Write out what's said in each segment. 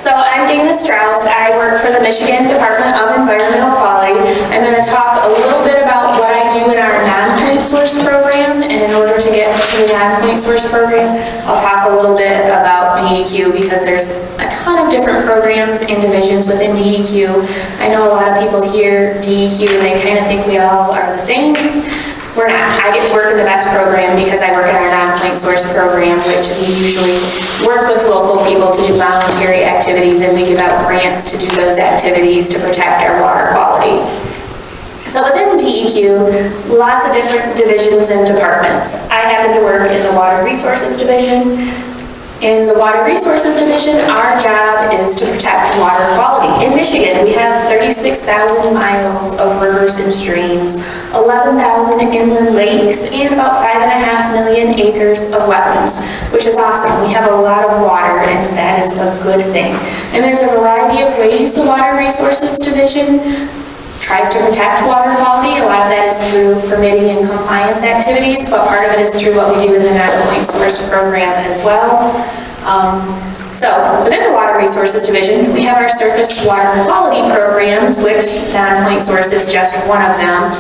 So I'm Dana Strauss. I work for the Michigan Department of Environmental Quality. I'm going to talk a little bit about what I do in our non-point source program, and in order to get to the non-point source program, I'll talk a little bit about DEQ because there's a ton of different programs and divisions within DEQ. I know a lot of people hear DEQ and they kind of think we all are the same. We're not. I get to work in the best program because I work in our non-point source program, which we usually work with local people to do voluntary activities, and we give out grants to do those activities to protect our water quality. So within DEQ, lots of different divisions and departments. I happen to work in the Water Resources Division. In the Water Resources Division, our job is to protect water quality. In Michigan, we have 36,000 miles of rivers and streams, 11,000 inland lakes, and about 5.5 million acres of wetlands, which is awesome. We have a lot of water, and that is a good thing. And there's a variety of ways the Water Resources Division tries to protect water quality. A lot of that is through permitting and compliance activities, but part of it is through what we do in the non-point source program as well. So within the Water Resources Division, we have our surface water quality programs, which non-point source is just one of them.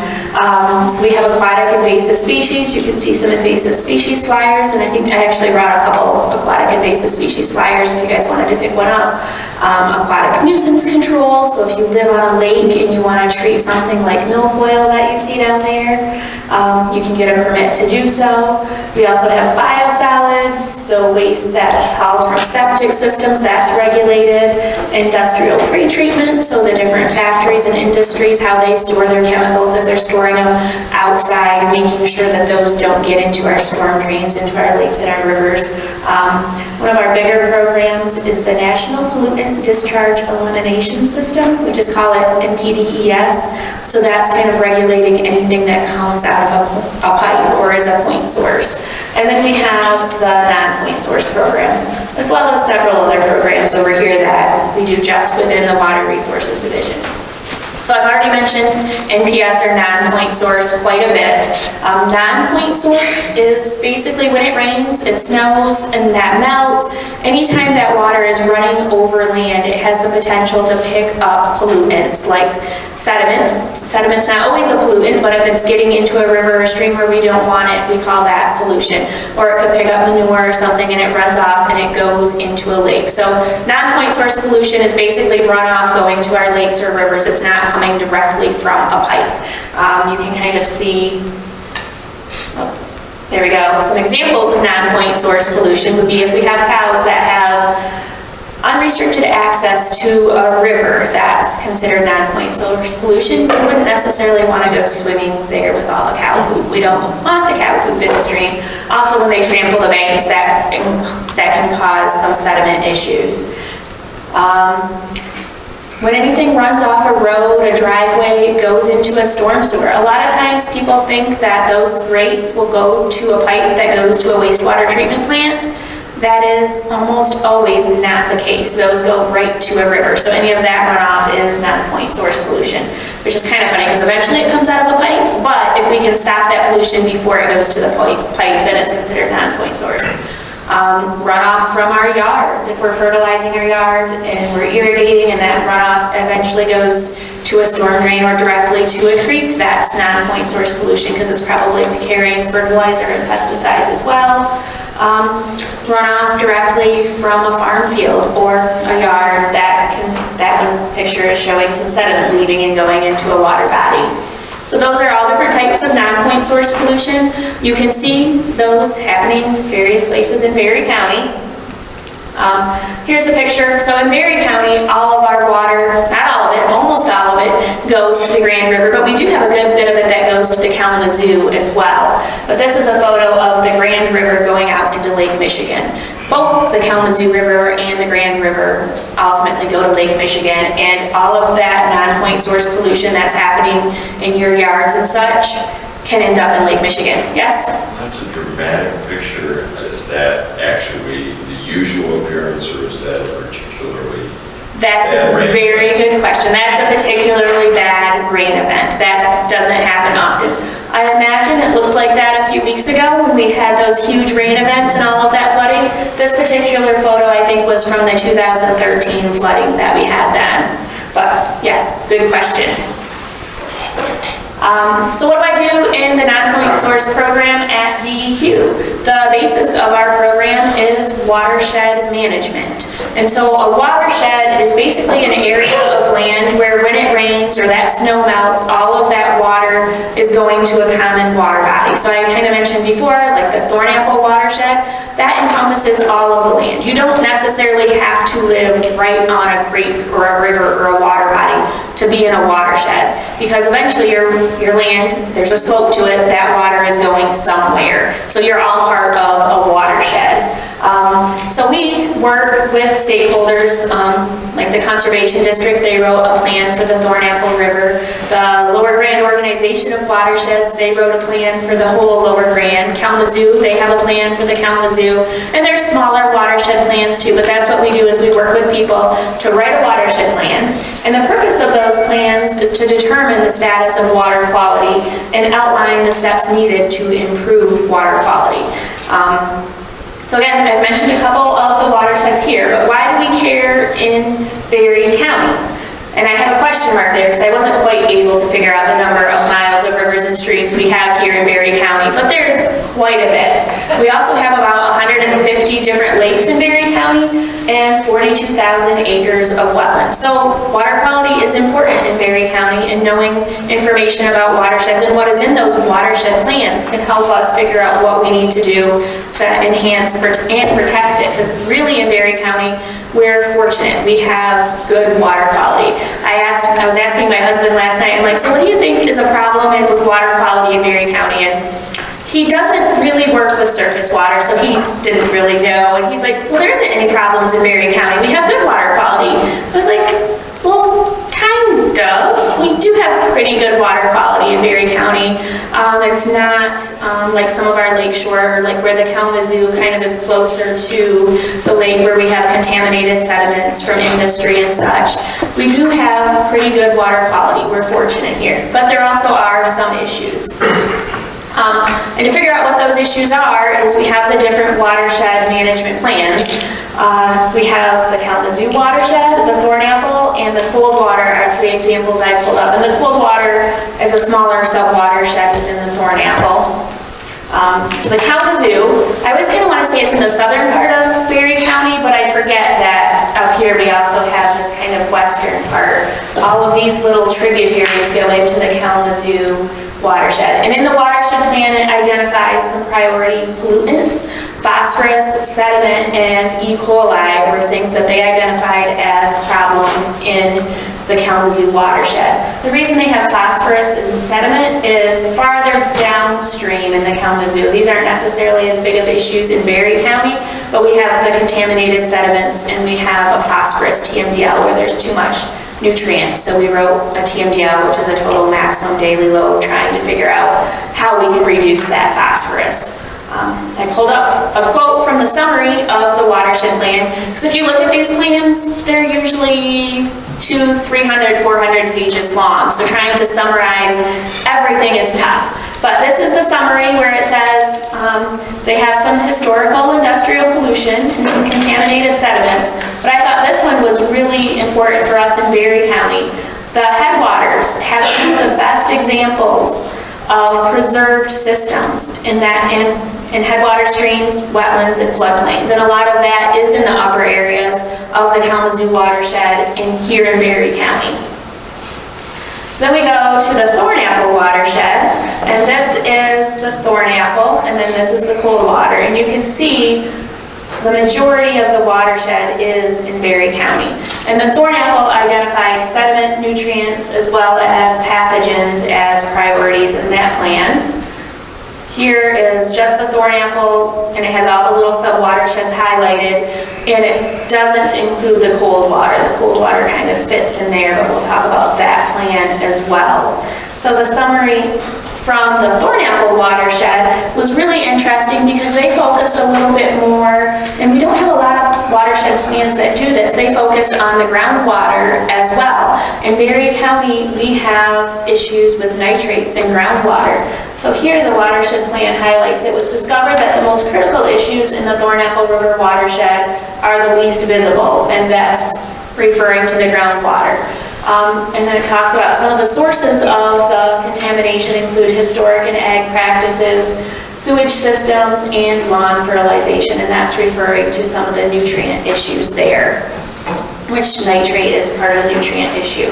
So we have aquatic invasive species. You can see some invasive species flyers, and I think I actually brought a couple aquatic invasive species flyers if you guys wanted to pick one up. Aquatic nuisance control, so if you live on a lake and you want to treat something like milfoil that you see down there, you can get a permit to do so. We also have biosolids, so waste that's hauled from septic systems, that's regulated. Industrial pre-treatment, so the different factories and industries, how they store their chemicals, if they're storing them outside, making sure that those don't get into our storm drains, into our lakes and our rivers. One of our bigger programs is the National Pollutant Discharge Elimination System. We just call it NPDES. So that's kind of regulating anything that comes out of a pipe or is a point source. And then we have the non-point source program, as well as several other programs over here that we do just within the Water Resources Division. So I've already mentioned NPS or non-point source quite a bit. Non-point source is basically when it rains, it snows, and that melts. Anytime that water is running over land, it has the potential to pick up pollutants like sediment. Sediment's not always a pollutant, but if it's getting into a river or stream where we don't want it, we call that pollution. Or it could pick up manure or something and it runs off and it goes into a lake. So non-point source pollution is basically runoff going to our lakes or rivers. It's not coming directly from a pipe. You can kind of see, there we go. Some examples of non-point source pollution would be if we have cows that have unrestricted access to a river, that's considered non-point source pollution. We wouldn't necessarily want to go swimming there with all the cow poop. We don't want the cow poop in the stream. Also, when they trample the banks, that can cause some sediment issues. When anything runs off a road, a driveway, it goes into a storm sewer. A lot of times people think that those rates will go to a pipe that goes to a wastewater treatment plant. That is almost always not the case. Those go right to a river. So any of that runoff is non-point source pollution, which is kind of funny because eventually it comes out of a pipe, but if we can stop that pollution before it goes to the pipe, then it's considered non-point source. Runoff from our yards. If we're fertilizing our yard and we're irrigating and that runoff eventually goes to a storm drain or directly to a creek, that's non-point source pollution because it's probably carrying fertilizer and pesticides as well. Runoff directly from a farm field or a yard, that one picture is showing some sediment leaving and going into a water body. So those are all different types of non-point source pollution. You can see those happening in various places in Berry County. Here's a picture. So in Berry County, all of our water, not all of it, almost all of it, goes to the Grand River, but we do have a good bit of it that goes to the Kalamazoo as well. But this is a photo of the Grand River going out into Lake Michigan. Both the Kalamazoo River and the Grand River ultimately go to Lake Michigan, and all of that non-point source pollution that's happening in your yards and such can end up in Lake Michigan. Yes? That's a dramatic picture. Is that actually the usual appearance, or is that particularly That's a very good question. That's a particularly bad rain event. That doesn't happen often. And I imagine it looked like that a few weeks ago when we had those huge rain events and all of that flooding. This particular photo, I think, was from the 2013 flooding that we had then. But yes, good question. So what do I do in the non-point source program at DEQ? The basis of our program is watershed management. And so a watershed is basically an area of land where when it rains or that snow melts, all of that water is going to a common water body. So I kind of mentioned before, like the Thornapple watershed, that encompasses all of the land. You don't necessarily have to live right on a creek or a river or a water body to be in a watershed, because eventually your land, there's a slope to it, that water is going somewhere. So you're all part of a watershed. So we work with stakeholders, like the Conservation District, they wrote a plan for the Thornapple River. The Lower Grand Organization of Watersheds, they wrote a plan for the whole Lower Grand. Kalamazoo, they have a plan for the Kalamazoo. And there's smaller watershed plans too, but that's what we do is we work with people to write a watershed plan. And the purpose of those plans is to determine the status of water quality and outline the steps needed to improve water quality. So again, I've mentioned a couple of the watersheds here, but why do we care in Berry County? And I have a question mark there because I wasn't quite able to figure out the number of miles of rivers and streams we have here in Berry County, but there's quite a bit. We also have about 150 different lakes in Berry County and 42,000 acres of wetlands. So water quality is important in Berry County, and knowing information about watersheds and what is in those watershed plans can help us figure out what we need to do to enhance and protect it. Because really in Berry County, we're fortunate. We have good water quality. I was asking my husband last night, I'm like, so what do you think is a problem with water quality in Berry County? And he doesn't really work with surface water, so he didn't really know. And he's like, well, there isn't any problems in Berry County. We have good water quality. I was like, well, kind of. We do have pretty good water quality in Berry County. It's not like some of our lakeshore, like where the Kalamazoo kind of is closer to the lake where we have contaminated sediments from industry and such. We do have pretty good water quality. We're fortunate here. But there also are some issues. And to figure out what those issues are is we have the different watershed management plans. We have the Kalamazoo watershed, the Thornapple, and the Coldwater are three examples I pulled up. And the Coldwater is a smaller sub-watershed within the Thornapple. So the Kalamazoo, I always kind of want to say it's in the southern part of Berry County, but I forget that up here we also have this kind of western part. All of these little tributaries go into the Kalamazoo watershed. And in the watershed plan, it identifies some priority pollutants. Phosphorus, sediment, and E. coli were things that they identified as problems in the Kalamazoo watershed. The reason they have phosphorus and sediment is farther downstream in the Kalamazoo. These aren't necessarily as big of issues in Berry County, but we have the contaminated sediments and we have a phosphorus TMDL where there's too much nutrients. So we wrote a TMDL, which is a total maximum daily load, trying to figure out how we can reduce that phosphorus. I pulled up a quote from the summary of the watershed plan, because if you look at these plans, they're usually 200, 300, 400 pages long. So trying to summarize everything is tough. But this is the summary where it says they have some historical industrial pollution and some contaminated sediments. But I thought this one was really important for us in Berry County. The headwaters have some of the best examples of preserved systems in headwater streams, wetlands, and floodplains. And a lot of that is in the upper areas of the Kalamazoo watershed and here in Berry County. So then we go to the Thornapple watershed, and this is the Thornapple, and then this is the Coldwater. And you can see the majority of the watershed is in Berry County. And the Thornapple identified sediment, nutrients, as well as pathogens as priorities in that plan. Here is just the Thornapple, and it has all the little sub-watersheds highlighted, and it doesn't include the Coldwater. The Coldwater kind of fits in there, but we'll talk about that plan as well. So the summary from the Thornapple watershed was really interesting because they focused a little bit more, and we don't have a lot of watershed plans that do this, they focus on the groundwater as well. In Berry County, we have issues with nitrates in groundwater. So here the watershed plan highlights, it was discovered that the most critical issues in the Thornapple River watershed are the least visible, and that's referring to the groundwater. And then it talks about some of the sources of the contamination include historic and ag practices, sewage systems, and lawn fertilization, and that's referring to some of the nutrient issues there, which nitrate is part of the nutrient issue.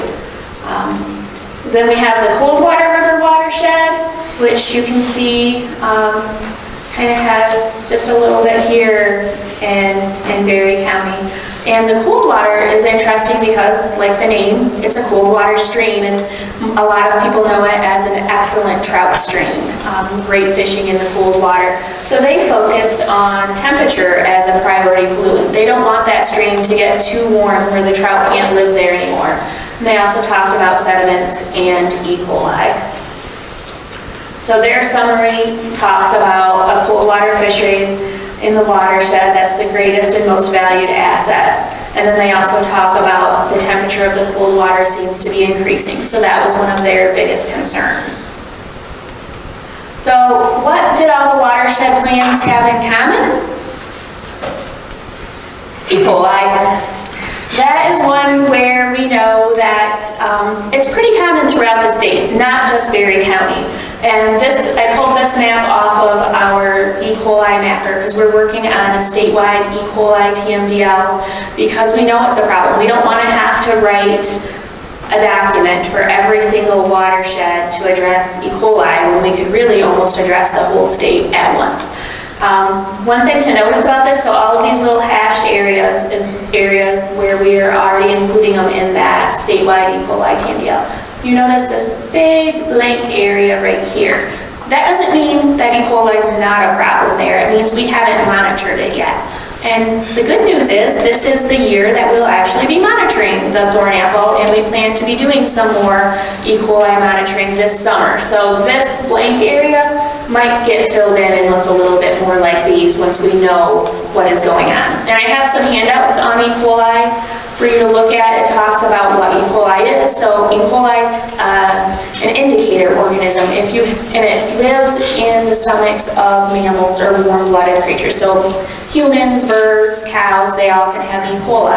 Then we have the Coldwater River watershed, which you can see kind of has just a little bit here in Berry County. And the Coldwater is interesting because, like the name, it's a cold water stream, and a lot of people know it as an excellent trout stream. Great fishing in the cold water. So they focused on temperature as a priority pollutant. They don't want that stream to get too warm where the trout can't live there anymore. And they also talked about sediments and E. coli. So their summary talks about a cold water fishery in the watershed, that's the greatest and most valued asset. And then they also talk about the temperature of the cold water seems to be increasing. So that was one of their biggest concerns. So what did all the watershed plans have in common? E. coli. That is one where we know that it's pretty common throughout the state, not just Berry County. And this, I pulled this map off of our E. coli mapper because we're working on a statewide E. coli TMDL because we know it's a problem. We don't want to have to write a document for every single watershed to address E. coli when we could really almost address the whole state at once. One thing to notice about this, so all of these little hashed areas is areas where we are already including them in that statewide E. coli TMDL. You notice this big blank area right here. That doesn't mean that E. coli is not a problem there. It means we haven't monitored it yet. And the good news is this is the year that we'll actually be monitoring the thornapple, and we plan to be doing some more E. coli monitoring this summer. So this blank area might get filled in and look a little bit more like these once we know what is going on. And I have some handouts on E. coli for you to look at. It talks about what E. coli is. So E. coli is an indicator organism, and it lives in the stomachs of mammals or warm-blooded creatures. So humans, birds, cows, they all can have E. coli.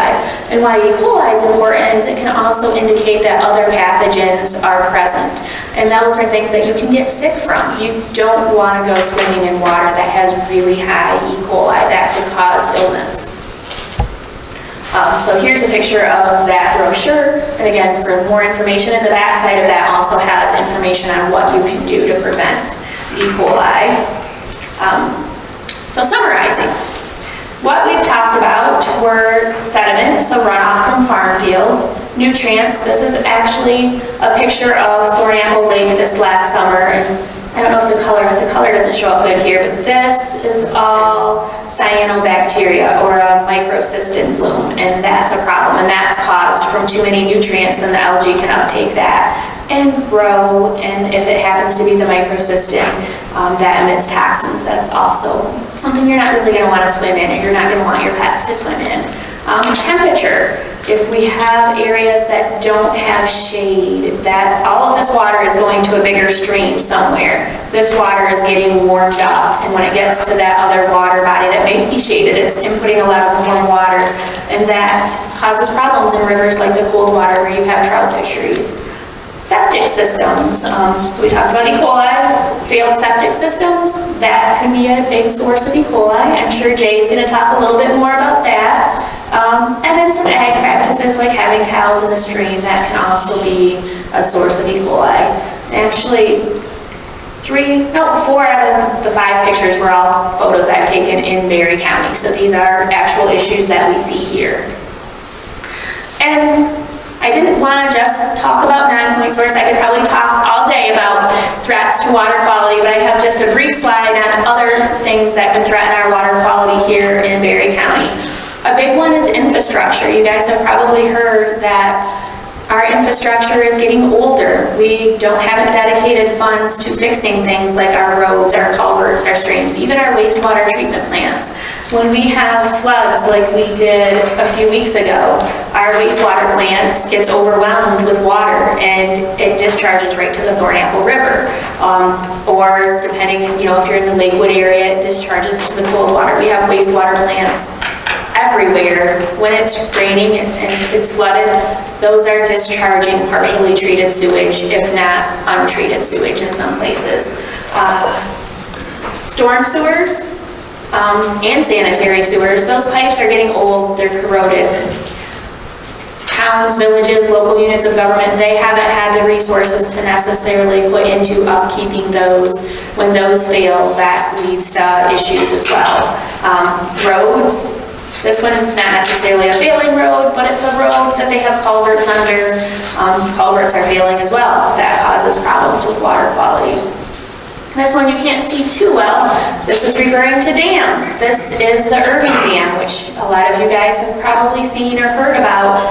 And why E. coli is important is it can also indicate that other pathogens are present. And those are things that you can get sick from. You don't want to go swimming in water that has really high E. coli. That could cause illness. So here's a picture of that brochure, and again, for more information, and the back side of that also has information on what you can do to prevent E. coli. So summarizing, what we've talked about were sediment, so runoff from farm fields, nutrients. This is actually a picture of Thornapple Lake this last summer, and I don't know if the color doesn't show up good here, but this is all cyanobacteria or a microcystin bloom, and that's a problem, and that's caused from too many nutrients. Then the algae can uptake that and grow, and if it happens to be the microcystin that emits toxins, that's also something you're not really going to want to swim in, or you're not going to want your pets to swim in. Temperature. If we have areas that don't have shade, that all of this water is going to a bigger stream somewhere. This water is getting warmed up, and when it gets to that other water body that may be shaded, it's inputting a lot of warm water, and that causes problems in rivers like the Coldwater where you have trout fisheries. Septic systems. So we talked about E. coli, failed septic systems. That can be a big source of E. coli. I'm sure Jay's going to talk a little bit more about that. And then some ag practices like having cows in the stream, that can also be a source of E. coli. Actually, 4 out of the 5 pictures were all photos I've taken in Berry County. So these are actual issues that we see here. And I didn't want to just talk about non-point source. I could probably talk all day about threats to water quality, but I have just a brief slide on other things that can threaten our water quality here in Berry County. A big one is infrastructure. You guys have probably heard that Our infrastructure is getting older. We haven't dedicated funds to fixing things like our roads, our culverts, our streams, even our wastewater treatment plants. When we have floods like we did a few weeks ago, our wastewater plant gets overwhelmed with water and it discharges right to the Thornapple River. Or depending, if you're in the Lakewood area, it discharges to the Coldwater. We have wastewater plants everywhere. When it's raining and it's flooded, those are discharging partially treated sewage, if not untreated sewage in some places. Storm sewers and sanitary sewers, those pipes are getting old, they're corroded. Towns, villages, local units of government, they haven't had the resources to necessarily put into upkeeping those. When those fail, that leads to issues as well. Roads, this one's not necessarily a failing road, but it's a road that they have culverts under. Culverts are failing as well. That causes problems with water quality. This one you can't see too well. This is referring to dams. This is the Irving Dam, which a lot of you guys have probably seen or heard about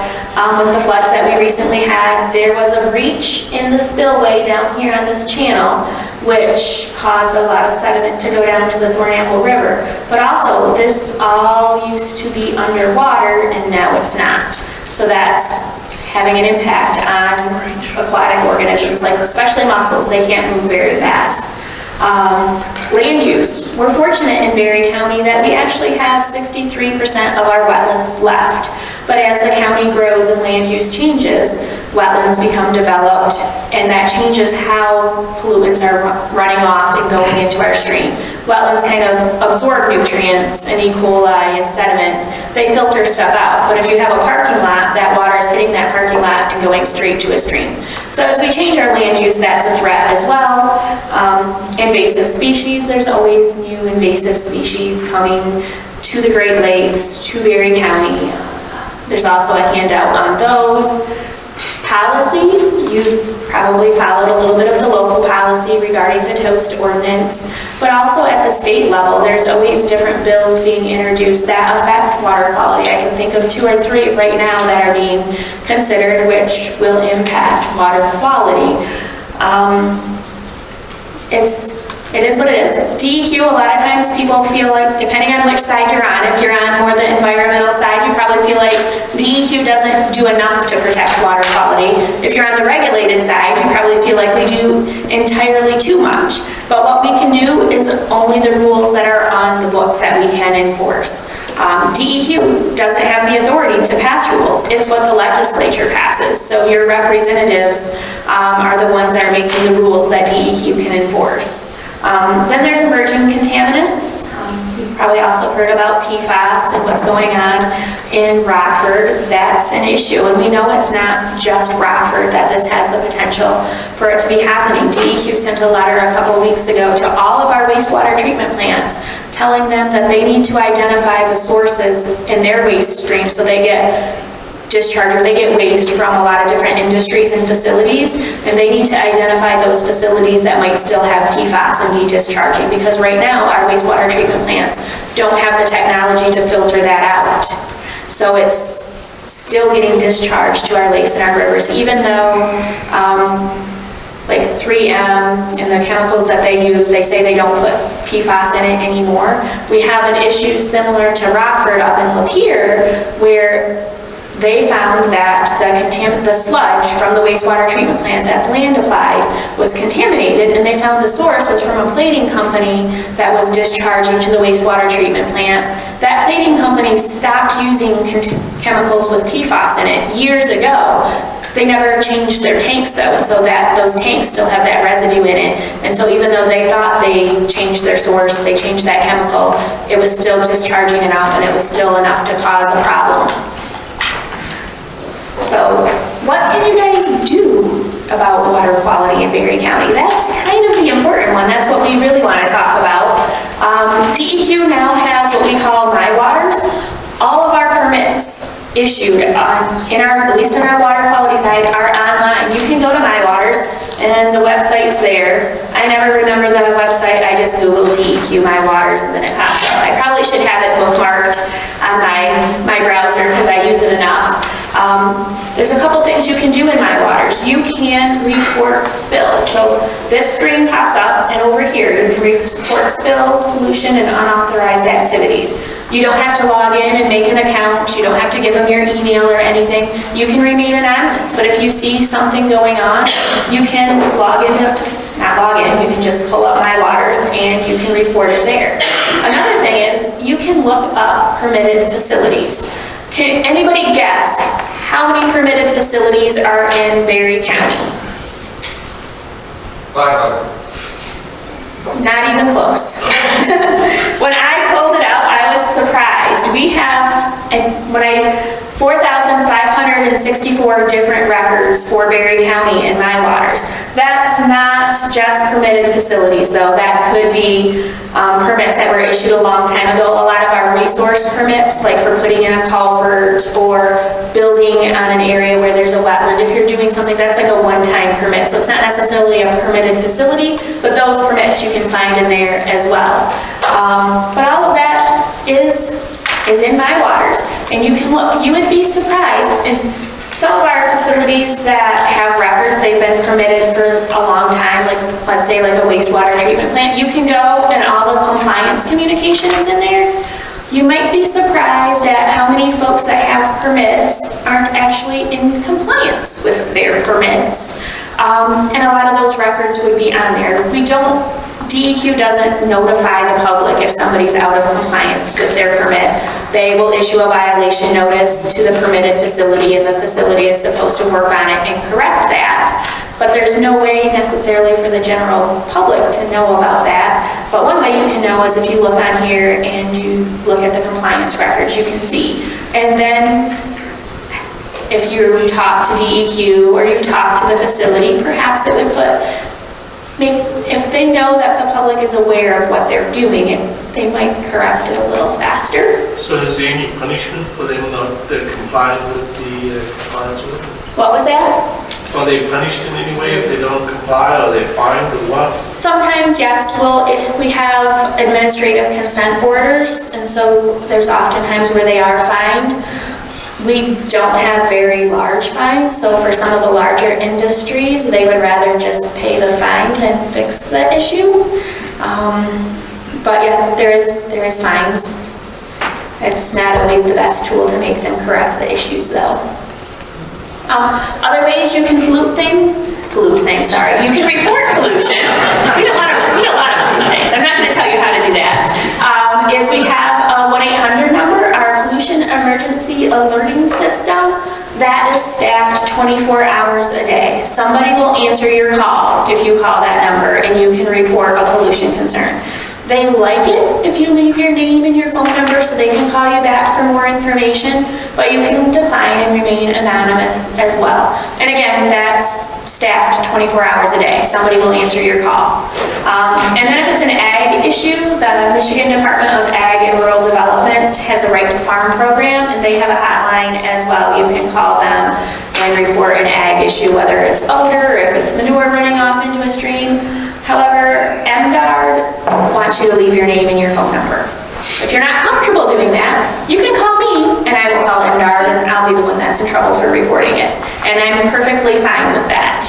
with the floods that we recently had. There was a breach in the spillway down here on this channel, which caused a lot of sediment to go down to the Thornapple River. But also, this all used to be underwater, and now it's not. So that's having an impact on aquatic organisms, like especially mussels. They can't move very fast. Land use. We're fortunate in Berry County that we actually have 63% of our wetlands left. But as the county grows and land use changes, wetlands become developed, and that changes how pollutants are running off and going into our stream. Wetlands kind of absorb nutrients and E. coli and sediment. They filter stuff out. But if you have a parking lot, that water is hitting that parking lot and going straight to a stream. So as we change our land use, that's a threat as well. Invasive species, there's always new invasive species coming to the Great Lakes, to Berry County. There's also a handout on those. Policy, you've probably followed a little bit of the local policy regarding the toast ordinance, but also at the state level, there's always different bills being introduced that affect water quality. I can think of 2 or 3 right now that are being considered, which will impact water quality. It is what it is. DEQ, a lot of times people feel like, depending on which side you're on, if you're on more the environmental side, you probably feel like DEQ doesn't do enough to protect water quality. If you're on the regulated side, you probably feel like we do entirely too much. But what we can do is only the rules that are on the books that we can enforce. DEQ doesn't have the authority to pass rules. It's what the legislature passes. So your representatives are the ones that are making the rules that DEQ can enforce. Then there's emerging contaminants. You've probably also heard about PFAS and what's going on in Rockford. That's an issue, and we know it's not just Rockford that this has the potential for it to be happening. DEQ sent a letter a couple weeks ago to all of our wastewater treatment plants telling them that they need to identify the sources in their waste stream so they get discharge, or they get waste from a lot of different industries and facilities, and they need to identify those facilities that might still have PFAS and be discharging, because right now our wastewater treatment plants don't have the technology to filter that out. So it's still getting discharged to our lakes and our rivers, even though like 3M and the chemicals that they use, they say they don't put PFAS in it anymore. We have an issue similar to Rockford up in Lapeer, where they found that the sludge from the wastewater treatment plant that's land applied was contaminated, and they found the source was from a plating company that was discharging to the wastewater treatment plant. That plating company stopped using chemicals with PFAS in it years ago. They never changed their tanks though, and so those tanks still have that residue in it. And so even though they thought they changed their source, they changed that chemical, it was still discharging enough, and it was still enough to cause a problem. So what can you guys do about water quality in Berry County? That's kind of the important one. That's what we really want to talk about. DEQ now has what we call My Waters. All of our permits issued at least in our water quality side are online. You can go to My Waters and the website's there. I never remember the website. I just Googled DEQ My Waters and then it pops up. I probably should have it bookmarked on my browser because I use it enough. There's a couple things you can do in My Waters. You can report spills. So this screen pops up, and over here you can report spills, pollution, and unauthorized activities. You don't have to log in and make an account. You don't have to give them your email or anything. You can remain anonymous, but if you see something going on, you can you can just pull up My Waters and you can report it there. Another thing is you can look up permitted facilities. Can anybody guess how many permitted facilities are in Berry County? 500. Not even close. When I pulled it up, I was surprised. We have 4,564 different records for Berry County in My Waters. That's not just permitted facilities, though. That could be permits that were issued a long time ago. A lot of our resource permits, like for putting in a culvert or building on an area where there's a wetland, if you're doing something, that's like a one-time permit. So it's not necessarily a permitted facility, but those permits you can find in there as well. But all of that is in My Waters, and you can look. You would be surprised. And some of our facilities that have records, they've been permitted for a long time, like let's say like a wastewater treatment plant. You can go and all the compliance communication is in there. You might be surprised at how many folks that have permits aren't actually in compliance with their permits. And a lot of those records would be on there. DEQ doesn't notify the public if somebody's out of compliance with their permit. They will issue a violation notice to the permitted facility, and the facility is supposed to work on it and correct that. But there's no way necessarily for the general public to know about that. But one way you can know is if you look on here and you look at the compliance records, you can see. And then if you talk to DEQ or you talk to the facility, perhaps it would if they know that the public is aware of what they're doing, they might correct it a little faster. So is there any punishment for them not complying with the compliance order? What was that? Are they punished in any way if they don't comply? Are they fined or what? Sometimes, yes. We have administrative consent orders, and so there's oftentimes where they are fined. We don't have very large fines, so for some of the larger industries, they would rather just pay the fine than fix the issue. But yeah, there is fines. It's not always the best tool to make them correct the issues, though. Other ways you can pollute things, you can report pollution. We don't want to pollute things. I'm not going to tell you how to do that. Is we have a 1-800 number, our pollution emergency alerting system. That is staffed 24 hours a day. Somebody will answer your call if you call that number, and you can report a pollution concern. They like it if you leave your name and your phone number so they can call you back for more information, but you can decline and remain anonymous as well. And again, that's staffed 24 hours a day. Somebody will answer your call. And then if it's an ag issue, the Michigan Department of Ag and Rural Development has a Right to Farm program, and they have a hotline as well. You can call them and report an ag issue, whether it's odor, or if it's manure running off into a stream. However, MDARD wants you to leave your name and your phone number. If you're not comfortable doing that, you can call me and I will call MDARD, and I'll be the one that's in trouble for reporting it. And I'm perfectly fine with that.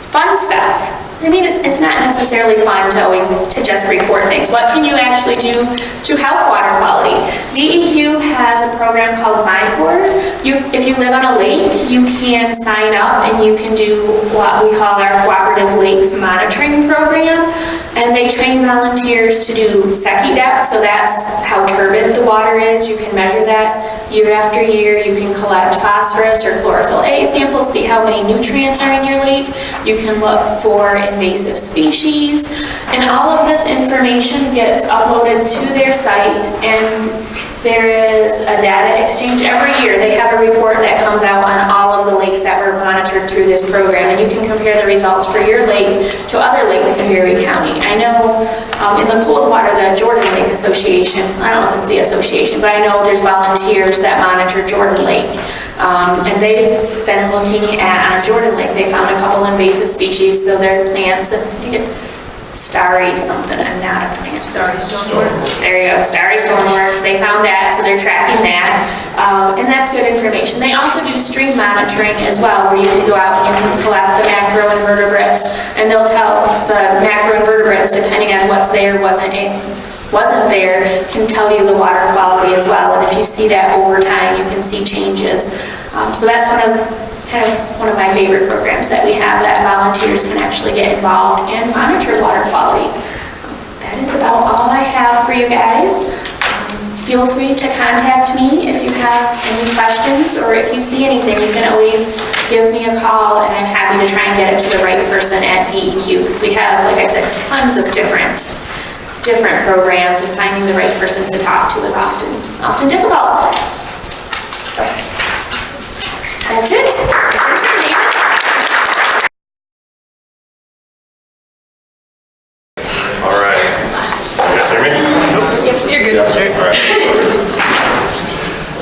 Fun stuff. I mean, it's not necessarily fun to just report things. What can you actually do to help water quality? DEQ has a program called MyCore. If you live on a lake, you can sign up and you can do what we call our Cooperative Lakes Monitoring Program. And they train volunteers to do SECI depth, so that's how turbid the water is. You can measure that year after year. You can collect phosphorus or chlorophyll A samples, see how many nutrients are in your lake. You can look for invasive species, and all of this information gets uploaded to their site, and there is a data exchange every year. They have a report that comes out on all of the lakes that were monitored through this program, and you can compare the results for your lake to other lakes in Berry County. I know in the Coldwater, the Jordan Lake Association, I don't know if it's the association, but I know there's volunteers that monitor Jordan Lake. And they've been looking at, on Jordan Lake, they found a couple invasive species, so their plants, I think it's starry something, I'm not a plant There you go, starry stormwater. They found that, so they're tracking that. And that's good information. They also do stream monitoring as well, where you can go out and you can collect the macroinvertebrates, and they'll tell the macroinvertebrates, depending on what's there, wasn't there, can tell you the water quality as well. And if you see that over time, you can see changes. So that's one of my favorite programs that we have, that volunteers can actually get involved and monitor water quality. That is about all I have for you guys. Feel free to contact me if you have any questions, or if you see anything, you can always give me a call, and I'm happy to try and get it to the right person at DEQ, because we have, like I said, tons of different programs, and finding the right person to talk to is often difficult. So that's it. All right. You guys hear me? You're good. Yeah. Sure.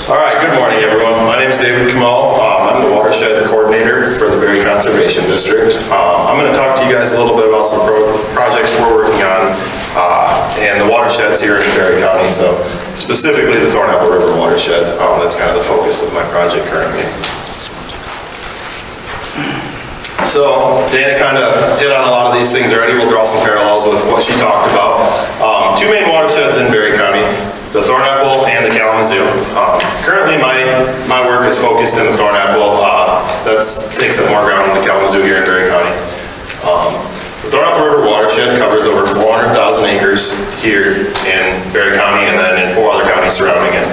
All right, good morning, everyone. My name is David Kamal. I'm the Watershed Coordinator for the Berry Conservation District. I'm going to talk to you guys a little bit about some projects we're working on and the watersheds here in Berry County, so specifically the Thornapple River watershed. That's kind of the focus of my project currently. So Dana kind of hit on a lot of these things already. We'll draw some parallels with what she talked about. Two main watersheds in Berry County, the Thornapple and the Kalamazoo. Currently my work is focused in the Thornapple. That takes up more ground than the Kalamazoo here in Berry County. The Thornapple River watershed covers over 400,000 acres here in Berry County, and then in 4 other counties surrounding it.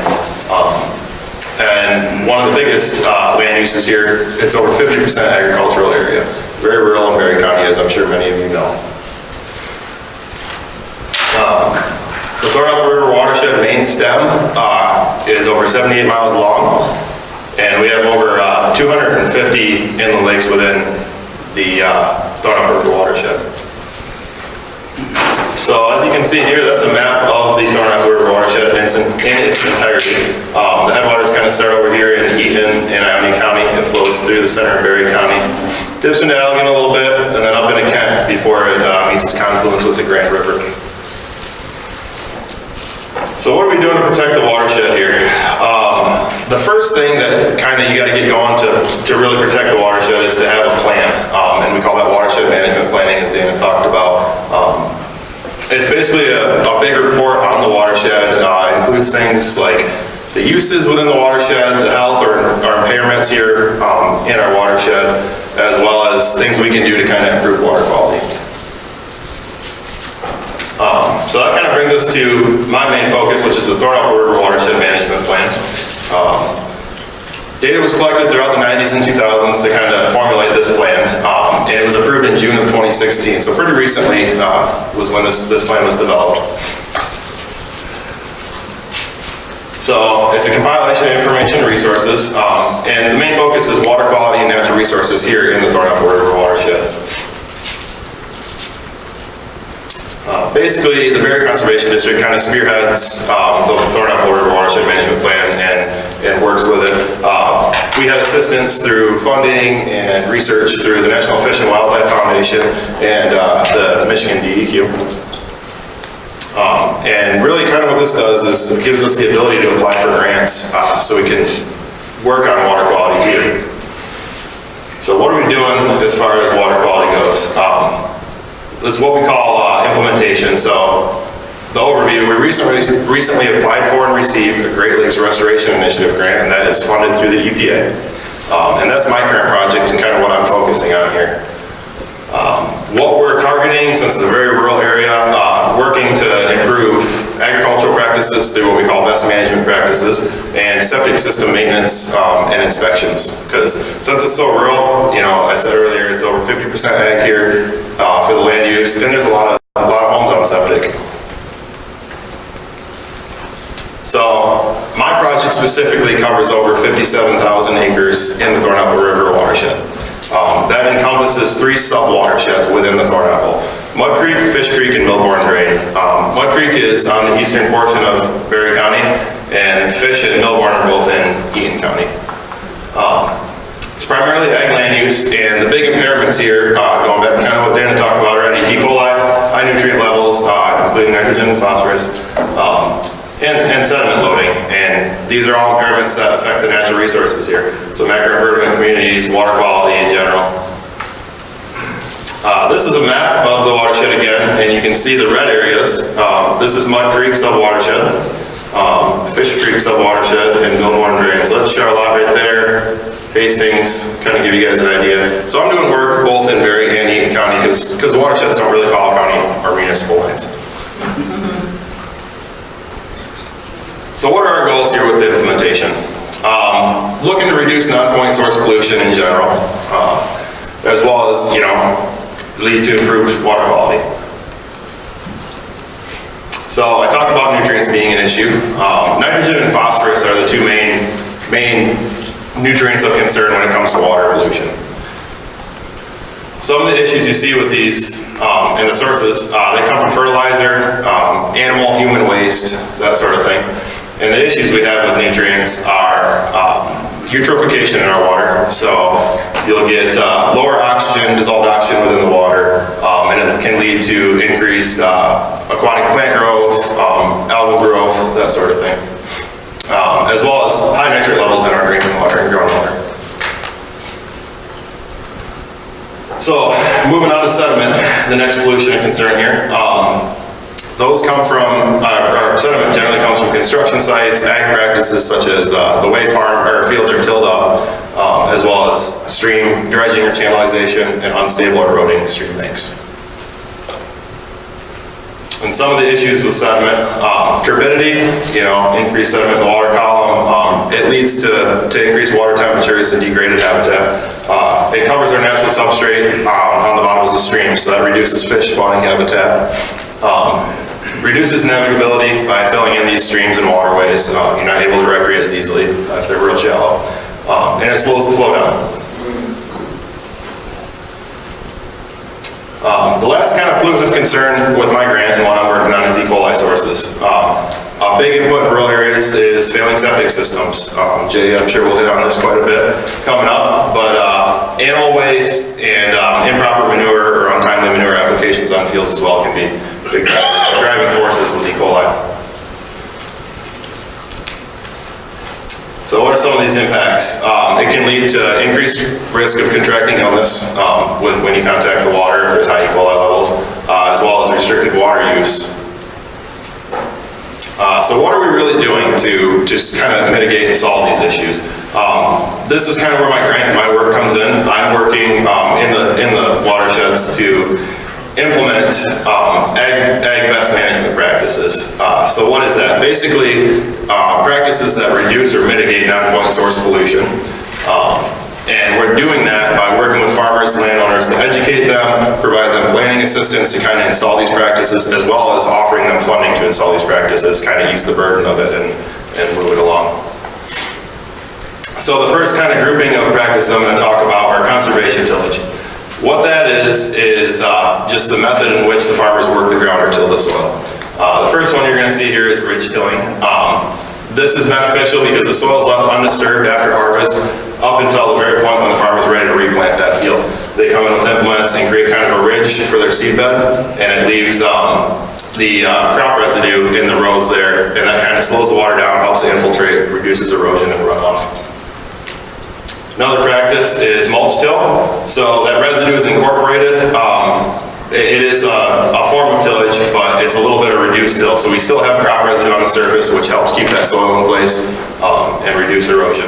And one of the biggest land uses here, it's over 50% agricultural area. Very rural in Berry County, as I'm sure many of you know. The Thornapple River watershed main stem is over 78 miles long, and we have over 250 inland lakes within the Thornapple River watershed. So as you can see here, that's a map of the Thornapple River watershed in its entirety. The headwaters kind of start over here in Eaton and Ione County. It flows through the center of Berry County, dips into Allegan a little bit, and then up into Kent before it meets its confluence with the Grand River. So what are we doing to protect the watershed here? The first thing that kind of you got to get going to really protect the watershed is to have a plan, and we call that watershed management planning, as Dana talked about. It's basically a big report on the watershed. Includes things like the uses within the watershed, the health or impairments here in our watershed, as well as things we can do to kind of improve water quality. So that kind of brings us to my main focus, which is the Thornapple River Watershed Management Plan. Data was collected throughout the 90s and 2000s to kind of formulate this plan, and it was approved in June of 2016. So pretty recently was when this plan was developed. So it's a compilation of information and resources, and the main focus is water quality and natural resources here in the Thornapple River watershed. Basically, the Berry Conservation District kind of spearheads the Thornapple River Watershed Management Plan and works with it. We had assistance through funding and research through the National Fish and Wildlife Foundation and the Michigan DEQ. And really kind of what this does is it gives us the ability to apply for grants so we can work on water quality here. So what are we doing as far as water quality goes? This is what we call implementation. So the overview, we recently applied for and received a Great Lakes Restoration Initiative grant, and that is funded through the EPA. And that's my current project and kind of what I'm focusing on here. What we're targeting, since it's a very rural area, working to improve agricultural practices through what we call best management practices and septic system maintenance and inspections. Because since it's so rural, you know, I said earlier, it's over 50% ag here for the land use, and there's a lot of homes on septic. So my project specifically covers over 57,000 acres in the Thornapple River watershed. That encompasses 3 sub-watersheds within the Thornapple: Mud Creek, Fish Creek, and Millborn Drain. Mud Creek is on the eastern portion of Berry County, and Fish and Millborn are both in Eaton County. It's primarily ag land use, and the big impairments here, going back to kind of what Dana talked about already: E. coli, high nutrient levels, including nitrogen, phosphorus, these are all impairments that affect the natural resources here. So macroinvertebrate communities, water quality in general. This is a map of the watershed again, and you can see the red areas. This is Mud Creek subwatershed, Fish Creek subwatershed, and Millborn drains. Let's Charlotte right there, Hastings, kind of give you guys an idea. So I'm doing work both in Berry and Eaton County because watersheds don't really follow county or municipal lines. So what are our goals here with the implementation? Looking to reduce non-point source pollution in general, as well as, lead to improved water quality. So I talked about nutrients being an issue. Nitrogen and phosphorus are the two main nutrients of concern when it comes to water pollution. Some of the issues you see with these and the sources, they come from fertilizer, animal, human waste, that sort of thing. And the issues we have with nutrients are eutrophication in our water. So you'll get lower oxygen, dissolved oxygen within the water, and it can lead to increased aquatic plant growth, algal growth, that sort of thing. As well as high nitrate levels in our drinking water and groundwater. So moving on to sediment, the next pollution of concern here. Those come from, our sediment generally comes from construction sites, ag practices such as the way fields are tilled up, as well as stream dredging or channelization and unstable eroding stream banks. And some of the issues with sediment, turbidity, increased sediment in the water column, it leads to increased water temperatures and degraded habitat. It covers our natural substrate on the bottoms of streams, so that reduces fish spawning habitat. Reduces navigability by filling in these streams and waterways. You're not able to recreate as easily if they're real shallow. And it slows the flow down. The last kind of pollutant of concern with my grant and what I'm working on is E. coli sources. A big input in rural areas is failing septic systems. Jay, I'm sure we'll hit on this quite a bit coming up, but animal waste and improper manure or untimely manure applications on fields as well can be big driving forces with E. coli. So what are some of these impacts? It can lead to increased risk of contracting illness when you contact the water if there's high E. coli levels, as well as restricted water use. So what are we really doing to just kind of mitigate and solve these issues? This is kind of where my grant and my work comes in. I'm working in the watersheds to implement ag best management practices. So what is that? Basically, practices that reduce or mitigate non-point source pollution. And we're doing that by working with farmers and landowners to educate them, provide them planning assistance to kind of install these practices, as well as offering them funding to install these practices, kind of ease the burden of it and move it along. So the first kind of grouping of practices I'm going to talk about are conservation tillage. What that is just the method in which the farmers work the ground or till the soil. The first one you're going to see here is ridge tilling. This is beneficial because the soil is left undisturbed after harvest up until the very point when the farmer is ready to replant that field. They come in with implements and create kind of a ridge for their seed bed, and it leaves the crop residue in the rows there, and that kind of slows the water down, helps it infiltrate, reduces erosion and runoff. Another practice is mulch till. So that residue is incorporated. It is a form of tillage, but it's a little bit of reduced till. So we still have crop residue on the surface, which helps keep that soil in place and reduce erosion.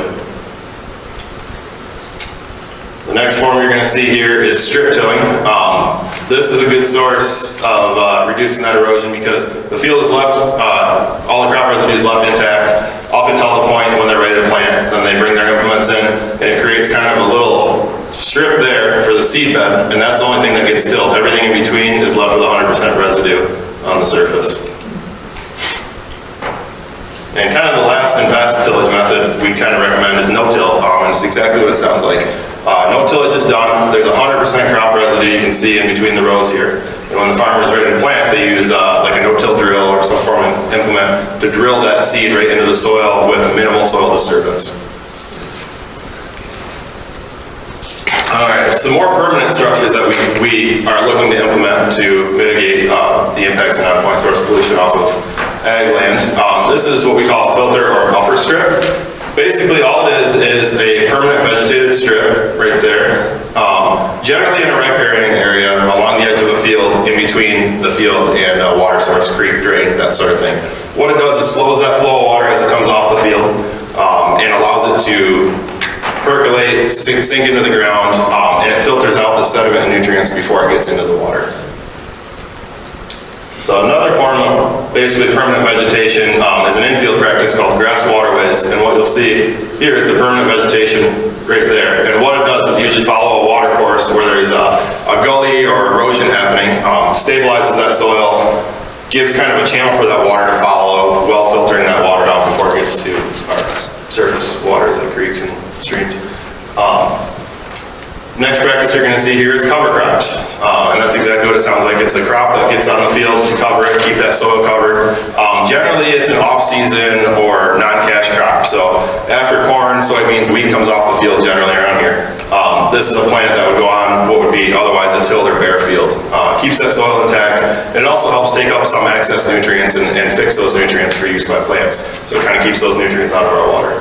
The next form you're going to see here is strip tilling. This is a good source of reducing that erosion because the field is left, all the crop residue is left intact up until the point when they're ready to plant. Then they bring their implements in, and it creates kind of a little strip there for the seed bed, and that's the only thing that gets tilled. Everything in between is left with 100% residue on the surface. And kind of the last and best tillage method we kind of recommend is no-till, and it's exactly what it sounds like. No tillage is done. There's 100% crop residue you can see in between the rows here. And when the farmer is ready to plant, they use like a no-till drill or some form of implement to drill that seed right into the soil with minimal soil disturbance. All right, some more permanent structures that we are looking to implement to mitigate the impacts of non-point source pollution off of ag land. This is what we call a filter or a buffer strip. Basically, all it is a permanent vegetated strip right there, generally in a riparian area along the edge of a field, in between the field and a water source, creek, drain, that sort of thing. What it does is slows that flow of water as it comes off the field, and allows it to percolate, sink into the ground, and it filters out the sediment and nutrients before it gets into the water. So another form of basically permanent vegetation is an infield practice called grass waterways, and what you'll see here is the permanent vegetation right there. And what it does is usually follow a water course where there's a gully or erosion happening, stabilizes that soil, gives kind of a channel for that water to follow, well filtering that water out before it gets to our surface waters like creeks and streams. Next practice you're going to see here is cover crops. And that's exactly what it sounds like. It's a crop that gets on the field to cover it, keep that soil covered. Generally, it's an off-season or non-cash crop. So after corn, soybeans, wheat comes off the field generally around here. This is a plant that would go on what would be otherwise a tilled or bare field. Keeps that soil intact, and it also helps take up some excess nutrients and fix those nutrients for use by plants. So it kind of keeps those nutrients out of our water.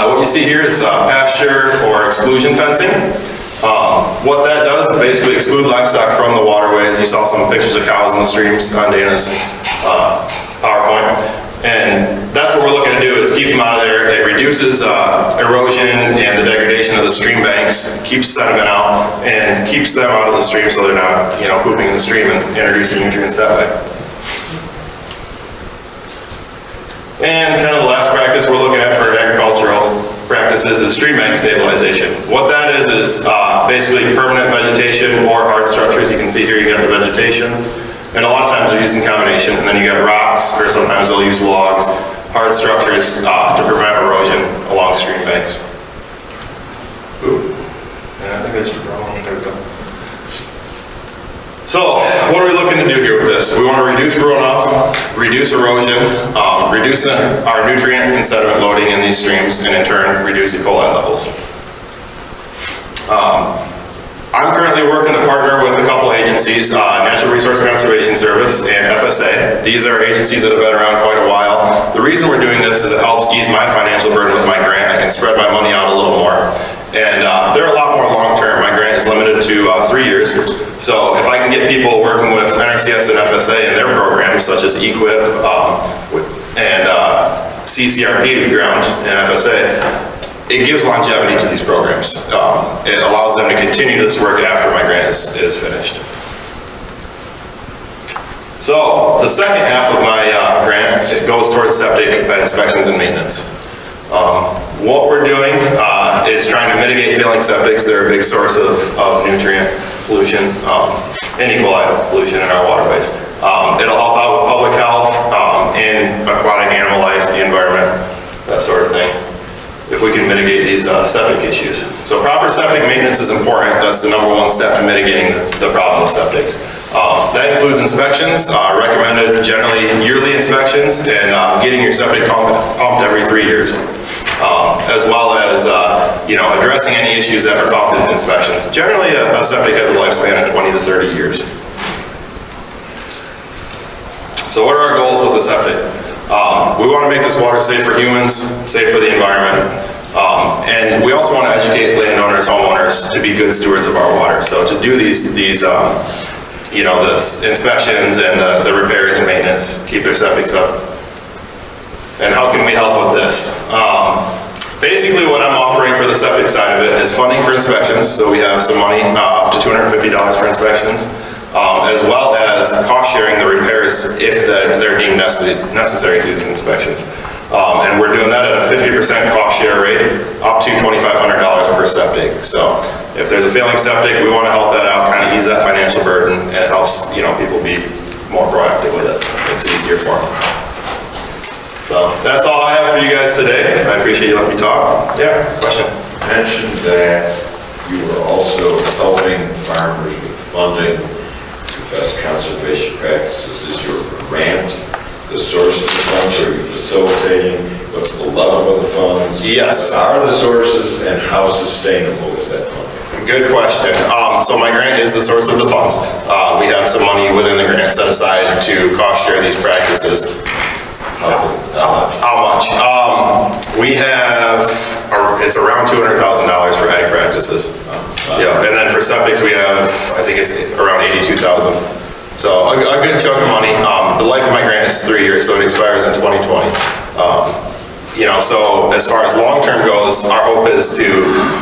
What you see here is pasture or exclusion fencing. What that does is basically exclude livestock from the waterways. You saw some pictures of cows in the streams on Dana's PowerPoint. And that's what we're looking to do, is keep them out of there. It reduces erosion and the degradation of the stream banks, keeps sediment out, and keeps them out of the stream so they're not, pooping in the stream and introducing nutrients that way. And kind of the last practice we're looking at for agricultural practices is stream bank stabilization. What that is basically permanent vegetation or hard structures. You can see here you got the vegetation, and a lot of times they're used in combination, and then you got rocks, or sometimes they'll use logs, hard structures to prevent erosion along stream banks. Ooh, and I think that's the wrong one. There we go. So, what are we looking to do here with this? We want to reduce runoff, reduce erosion, reduce our nutrient and sediment loading in these streams, and in turn, reduce E. coli levels. I'm currently working to partner with a couple agencies, Natural Resource Conservation Service and FSA. These are agencies that have been around quite a while. The reason we're doing this is it helps ease my financial burden with my grant. I can spread my money out a little more. And they're a lot more long-term. My grant is limited to 3 years. So if I can get people working with NRCS and FSA in their programs, such as EQIP and CCRP, the ground, and FSA, it gives longevity to these programs. It allows them to continue this work after my grant is finished. So the second half of my grant, it goes towards septic inspections and maintenance. What we're doing is trying to mitigate failing septics. They're a big source of nutrient pollution and E. coli pollution in our waterways. It'll help out with public health and aquatic animal life, the environment, that sort of thing, if we can mitigate these septic issues. So proper septic maintenance is important. That's the #1 step to mitigating the problem with septics. That includes inspections, recommended generally yearly inspections, and getting your septic pumped every 3 years, as well as addressing any issues that are found through these inspections. Generally, a septic has a lifespan of 20 to 30 years. So what are our goals with the septic? We want to make this water safe for humans, safe for the environment, and we also want to educate landowners, homeowners, to be good stewards of our water. So to do these the inspections and the repairs and maintenance, keep their septics up. And how can we help with this? Basically what I'm offering for the septic side of it is funding for inspections, so we have some money, up to $250 for inspections, as well as cost sharing the repairs if they're deemed necessary through these inspections. And we're doing that at a 50% cost share rate, up to $2,500 per septic. So if there's a failing septic, we want to help that out, kind of ease that financial burden, and it helps people be more proactive with it. Makes it easier for them. So that's all I have for you guys today. I appreciate you letting me talk. Yeah, question? You mentioned that you were also helping farmers with funding to best conservation practices. Is your grant the source of the funds? Are you facilitating? What's the level of the funds? Yes. What are the sources, and how sustainable is that funding? Good question. So my grant is the source of the funds. We have some money within the grant set aside to cost share these practices. How much? We have, it's around $200,000 for ag practices. Yeah, and then for septics we have, I think it's around 82,000. So a good chunk of money. The life of my grant is 3 years, so it expires in 2020. You know, so as far as long-term goes, our hope is to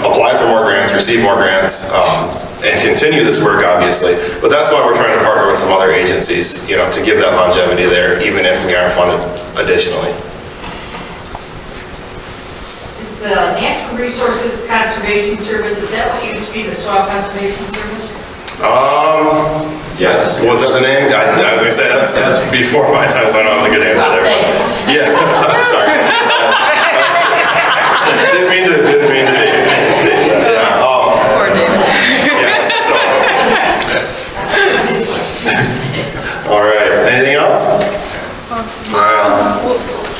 apply for more grants, receive more grants, and continue this work, obviously. But that's why we're trying to partner with some other agencies, you know, to give that longevity there, even if we aren't funded additionally. Is the Natural Resources Conservation Service, is that what used to be the Soil Conservation Service? Yes. Was that the name? I was gonna say that's before my time, so I don't have a good answer there. Thanks. Yeah, I'm sorry. Didn't mean to yeah, Poor David. yes, so. All right, anything else?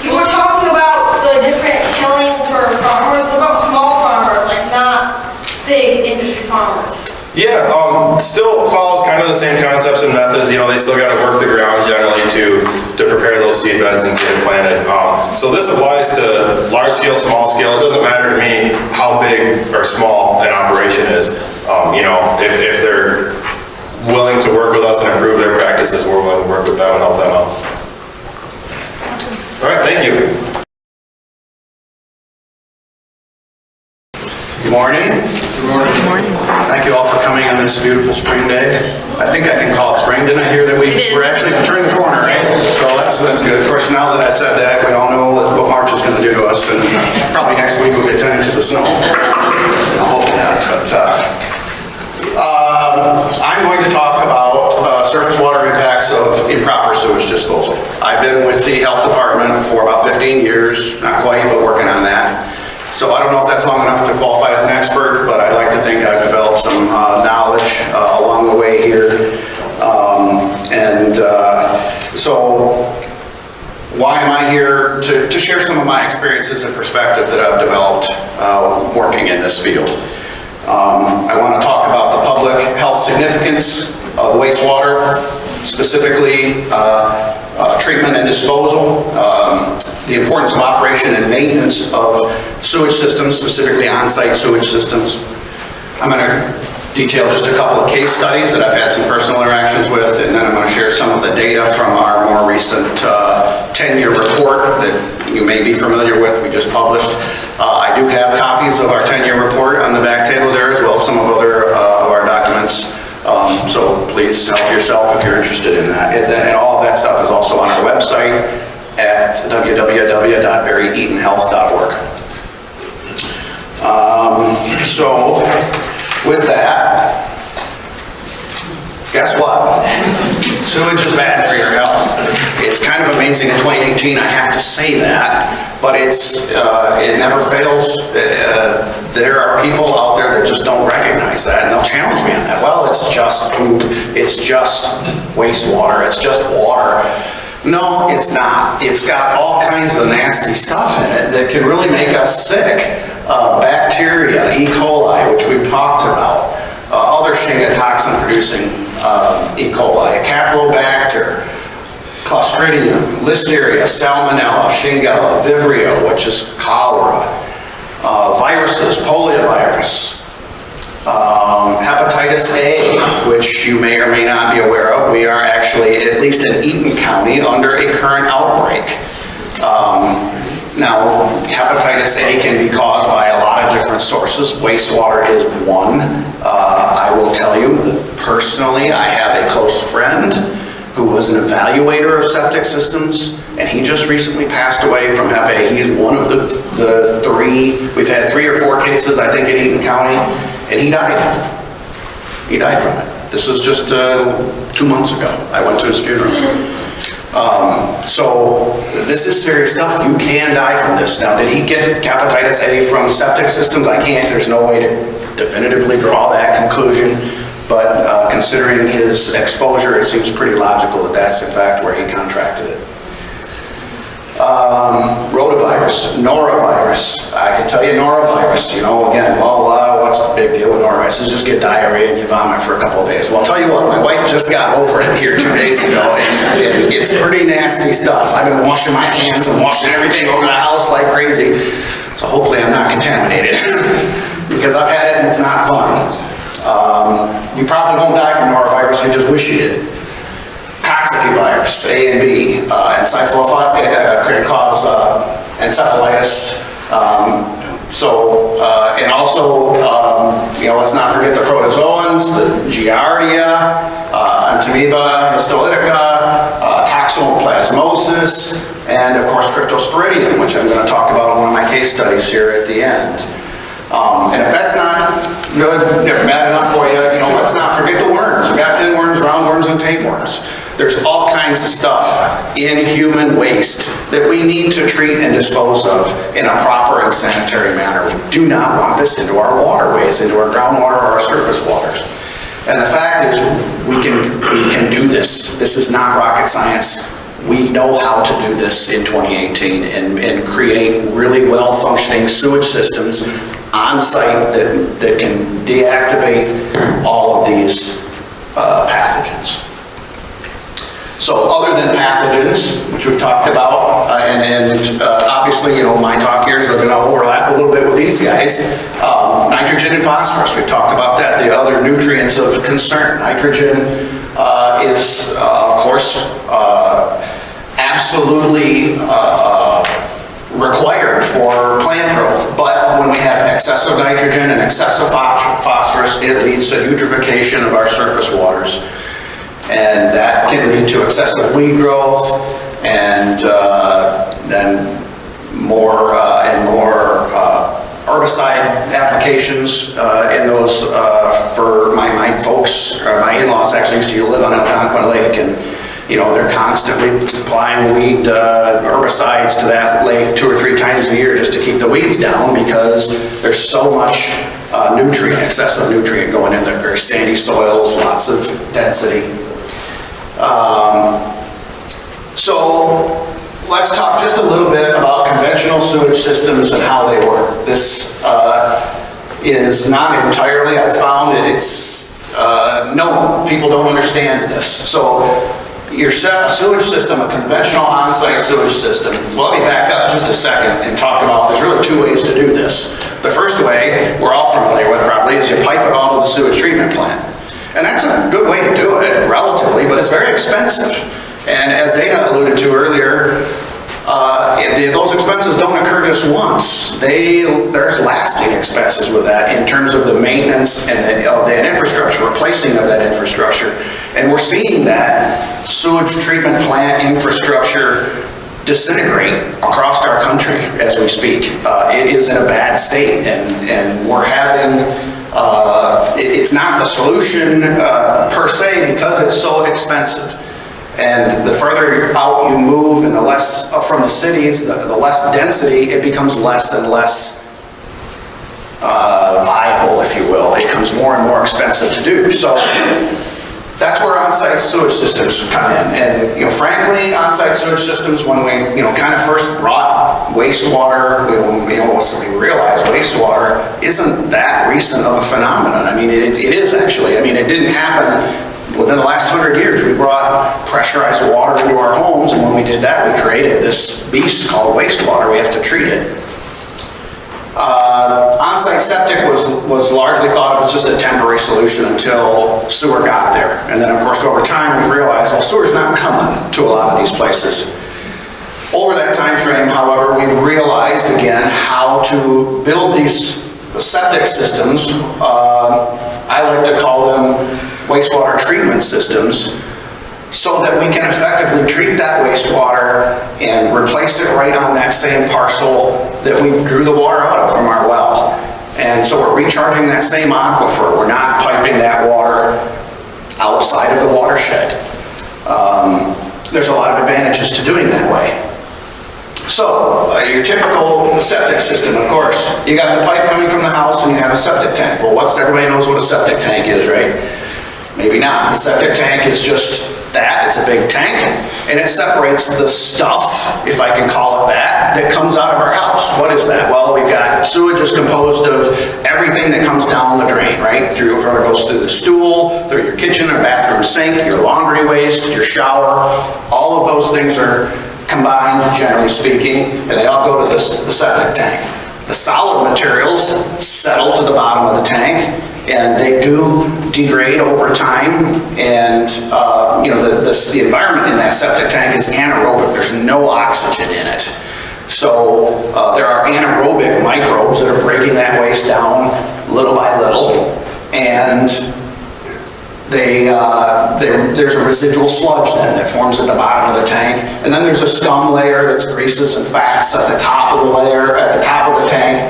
You were talking about the different tilling for farmers. What about small farmers, like not big industry farmers? Yeah, still follows kind of the same concepts and methods. You know, they still got to work the ground generally to prepare those seed beds and get it planted. So this applies to large scale, small scale. It doesn't matter to me how big or small an operation is. You know, if they're willing to work with us and improve their practices, we're willing to work with them and help them out. All right, thank you. Good morning. Good morning. Thank you all for coming on this beautiful spring day. I think I can call it spring, didn't I hear that we're actually turning the corner, right? So that's good. Of course, now that I said that, we all know what March is going to do to us, and probably next week we'll get 10 inches of snow. Hopefully not, but I'm going to talk about surface water impacts of improper sewage disposal. I've been with the health department for about 15 years, not quite, but working on that. So I don't know if that's long enough to qualify as an expert, but I'd like to think I've developed some knowledge along the way here. So why am I here? To share some of my experiences and perspective that I've developed working in this field. I want to talk about the public health significance of wastewater, specifically treatment and disposal, the importance of operation and maintenance of sewage systems, specifically on-site sewage systems. I'm going to detail just a couple of case studies that I've had some personal interactions with, and then I'm going to share some of the data from our more recent 10-year report that you may be familiar with, we just published. I do have copies of our 10-year report on the back table there, as well as some of other of our documents. So please help yourself if you're interested in that. And all of that stuff is also on our website at www.barryeatonhealth.org. So with that, guess what? Sewage is bad for your health. It's kind of amazing in 2018, I have to say that, but it never fails. There are people out there that just don't recognize that, and they'll challenge me on that. Well, it's just poop, it's just wastewater, it's just water. No, it's not. It's got all kinds of nasty stuff in it that can really make us sick. Bacteria, E. coli, which we've talked about, other Shiga toxin-producing E. coli, Campylobacter, Clostridium, Listeria, Salmonella, Shigella, Vibrio, which is cholera, viruses, poliovirus, hepatitis A, which you may or may not be aware of. We are actually, at least in Eaton County, under a current outbreak. Now, hepatitis A can be caused by a lot of different sources. Wastewater is one. I will tell you, personally, I have a close friend who was an evaluator of septic systems, and he just recently passed away from Hep A. He is one of the three. We've had 3 or 4 cases, I think, in Eaton County, and he died. He died from it. This was just 2 months ago. I went to his funeral. So this is serious stuff. You can die from this. Now, did he get hepatitis A from septic systems? I can't. There's no way to definitively draw that conclusion. But considering his exposure, it seems pretty logical that that's in fact where he contracted it. Rotavirus, Norovirus. I can tell you Norovirus, again, what's the big deal with Norovirus? It's just get diarrhea and you vomit for a couple of days. Well, I'll tell you what, my wife just got over it here 2 days ago, and it's pretty nasty stuff. I've been washing my hands and washing everything over the house like crazy, so hopefully I'm not contaminated, because I've had it and it's not fun. You probably won't die from Norovirus, you just wish you did. Coxsackie virus, A and B, can cause encephalitis. And also, let's not forget the protozoans, the Giardia, Amoeba histolytica, toxoplasmosis, and of course Cryptosporidium, which I'm going to talk about in one of my case studies here at the end. And if that's not good, bad enough for you, let's not forget the worms. We've got pinworms, roundworms, and tapeworms. There's all kinds of stuff in human waste that we need to treat and dispose of in a proper and sanitary manner. We do not want this into our waterways, into our groundwater or our surface waters. And the fact is, we can do this. This is not rocket science. We know how to do this in 2018 and create really well-functioning sewage systems on site that can deactivate all of these pathogens. So other than pathogens, which we've talked about, and obviously, my talk here is going to overlap a little bit with these guys. Nitrogen and phosphorus, we've talked about that, the other nutrients of concern. Nitrogen is, of course, absolutely required for plant growth, but when we have excessive nitrogen and excessive phosphorus, it leads to eutrophication of our surface waters, and that can lead to excessive weed growth and then more and more herbicide applications in those. For my folks, my in-laws actually used to live on Algonquin Lake, and they're constantly applying weed herbicides to that lake 2 or 3 times a year just to keep the weeds down, because there's so much excessive nutrient going in there. Very sandy soils, lots of density. So let's talk just a little bit about conventional sewage systems and how they work. This is not entirely, I found it's known. People don't understand this. So your sewage system, a conventional on-site sewage system, well, let me back up just a second and talk about, there's really 2 ways to do this. The first way, we're all familiar with probably, is you pipe it all to the sewage treatment plant. And that's a good way to do it, relatively, but it's very expensive. And as Dana alluded to earlier, those expenses don't occur just once. There's lasting expenses with that in terms of the maintenance and of that infrastructure, replacing of that infrastructure. And we're seeing that sewage treatment plant infrastructure disintegrate across our country as we speak. It is in a bad state, and we're having, it's not the solution per se, because it's so expensive. And the further out you move and the less from the cities, the less density, it becomes less and less viable, if you will. It becomes more and more expensive to do. So that's where on-site sewage systems come in. And frankly, on-site sewage systems, when we kind of first brought wastewater, we realized wastewater isn't that recent of a phenomenon. I mean, it is actually. I mean, it didn't happen within the last 100 years. We brought pressurized water into our homes, and when we did that, we created this beast called wastewater. We have to treat it. On-site septic was largely thought of as just a temporary solution until sewer got there. And then, of course, over time, we've realized, well, sewer's not coming to a lot of these places. Over that time frame, however, we've realized, again, how to build these septic systems. I like to call them wastewater treatment systems, so that we can effectively treat that wastewater and replace it right on that same parcel that we drew the water out of from our well. And so we're recharging that same aquifer. We're not piping that water outside of the watershed. There's a lot of advantages to doing that way. So, your typical septic system, of course, you got the pipe coming from the house and you have a septic tank. Well, everybody knows what a septic tank is, right? Maybe not. The septic tank is just that, it's a big tank, and it separates the stuff, if I can call it that comes out of our house. What is that? Well, we've got sewage is composed of everything that comes down the drain, right? It goes through the stool, through your kitchen or bathroom sink, your laundry waste, your shower. All of those things are combined, generally speaking, and they all go to the septic tank. The solid materials settle to the bottom of the tank, and they do degrade over time, and the environment in that septic tank is anaerobic. There's no oxygen in it. So there are anaerobic microbes that are breaking that waste down little by little, and there's a residual sludge then that forms at the bottom of the tank, and then there's a scum layer that's greases and fats at the top of the layer, at the top of the tank,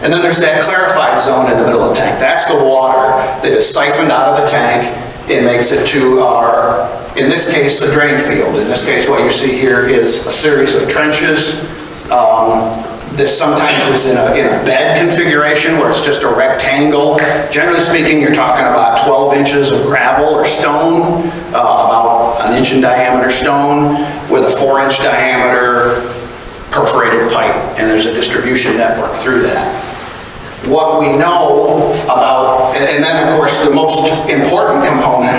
and then there's that clarified zone in the middle of the tank. That's the water that is siphoned out of the tank and makes it to our, in this case, a drain field. In this case, what you see here is a series of trenches. This sometimes is in a bed configuration where it's just a rectangle. Generally speaking, you're talking about 12 inches of gravel or stone, about an inch in diameter stone with a 4-inch diameter perforated pipe, and there's a distribution network through that. What we know about, and then of course the most important component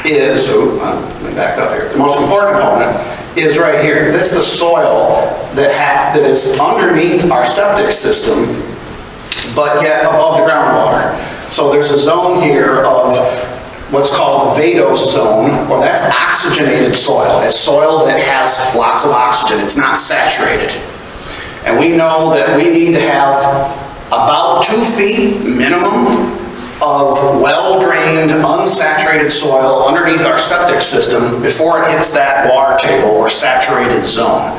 is, let me back up here. The most important component is right here. This is the soil that is underneath our septic system, but yet above the groundwater. So there's a zone here of what's called the vadose zone, or that's oxygenated soil. It's soil that has lots of oxygen. It's not saturated. And we know that we need to have about 2 feet minimum of well-drained, unsaturated soil underneath our septic system before it hits that water table or saturated zone.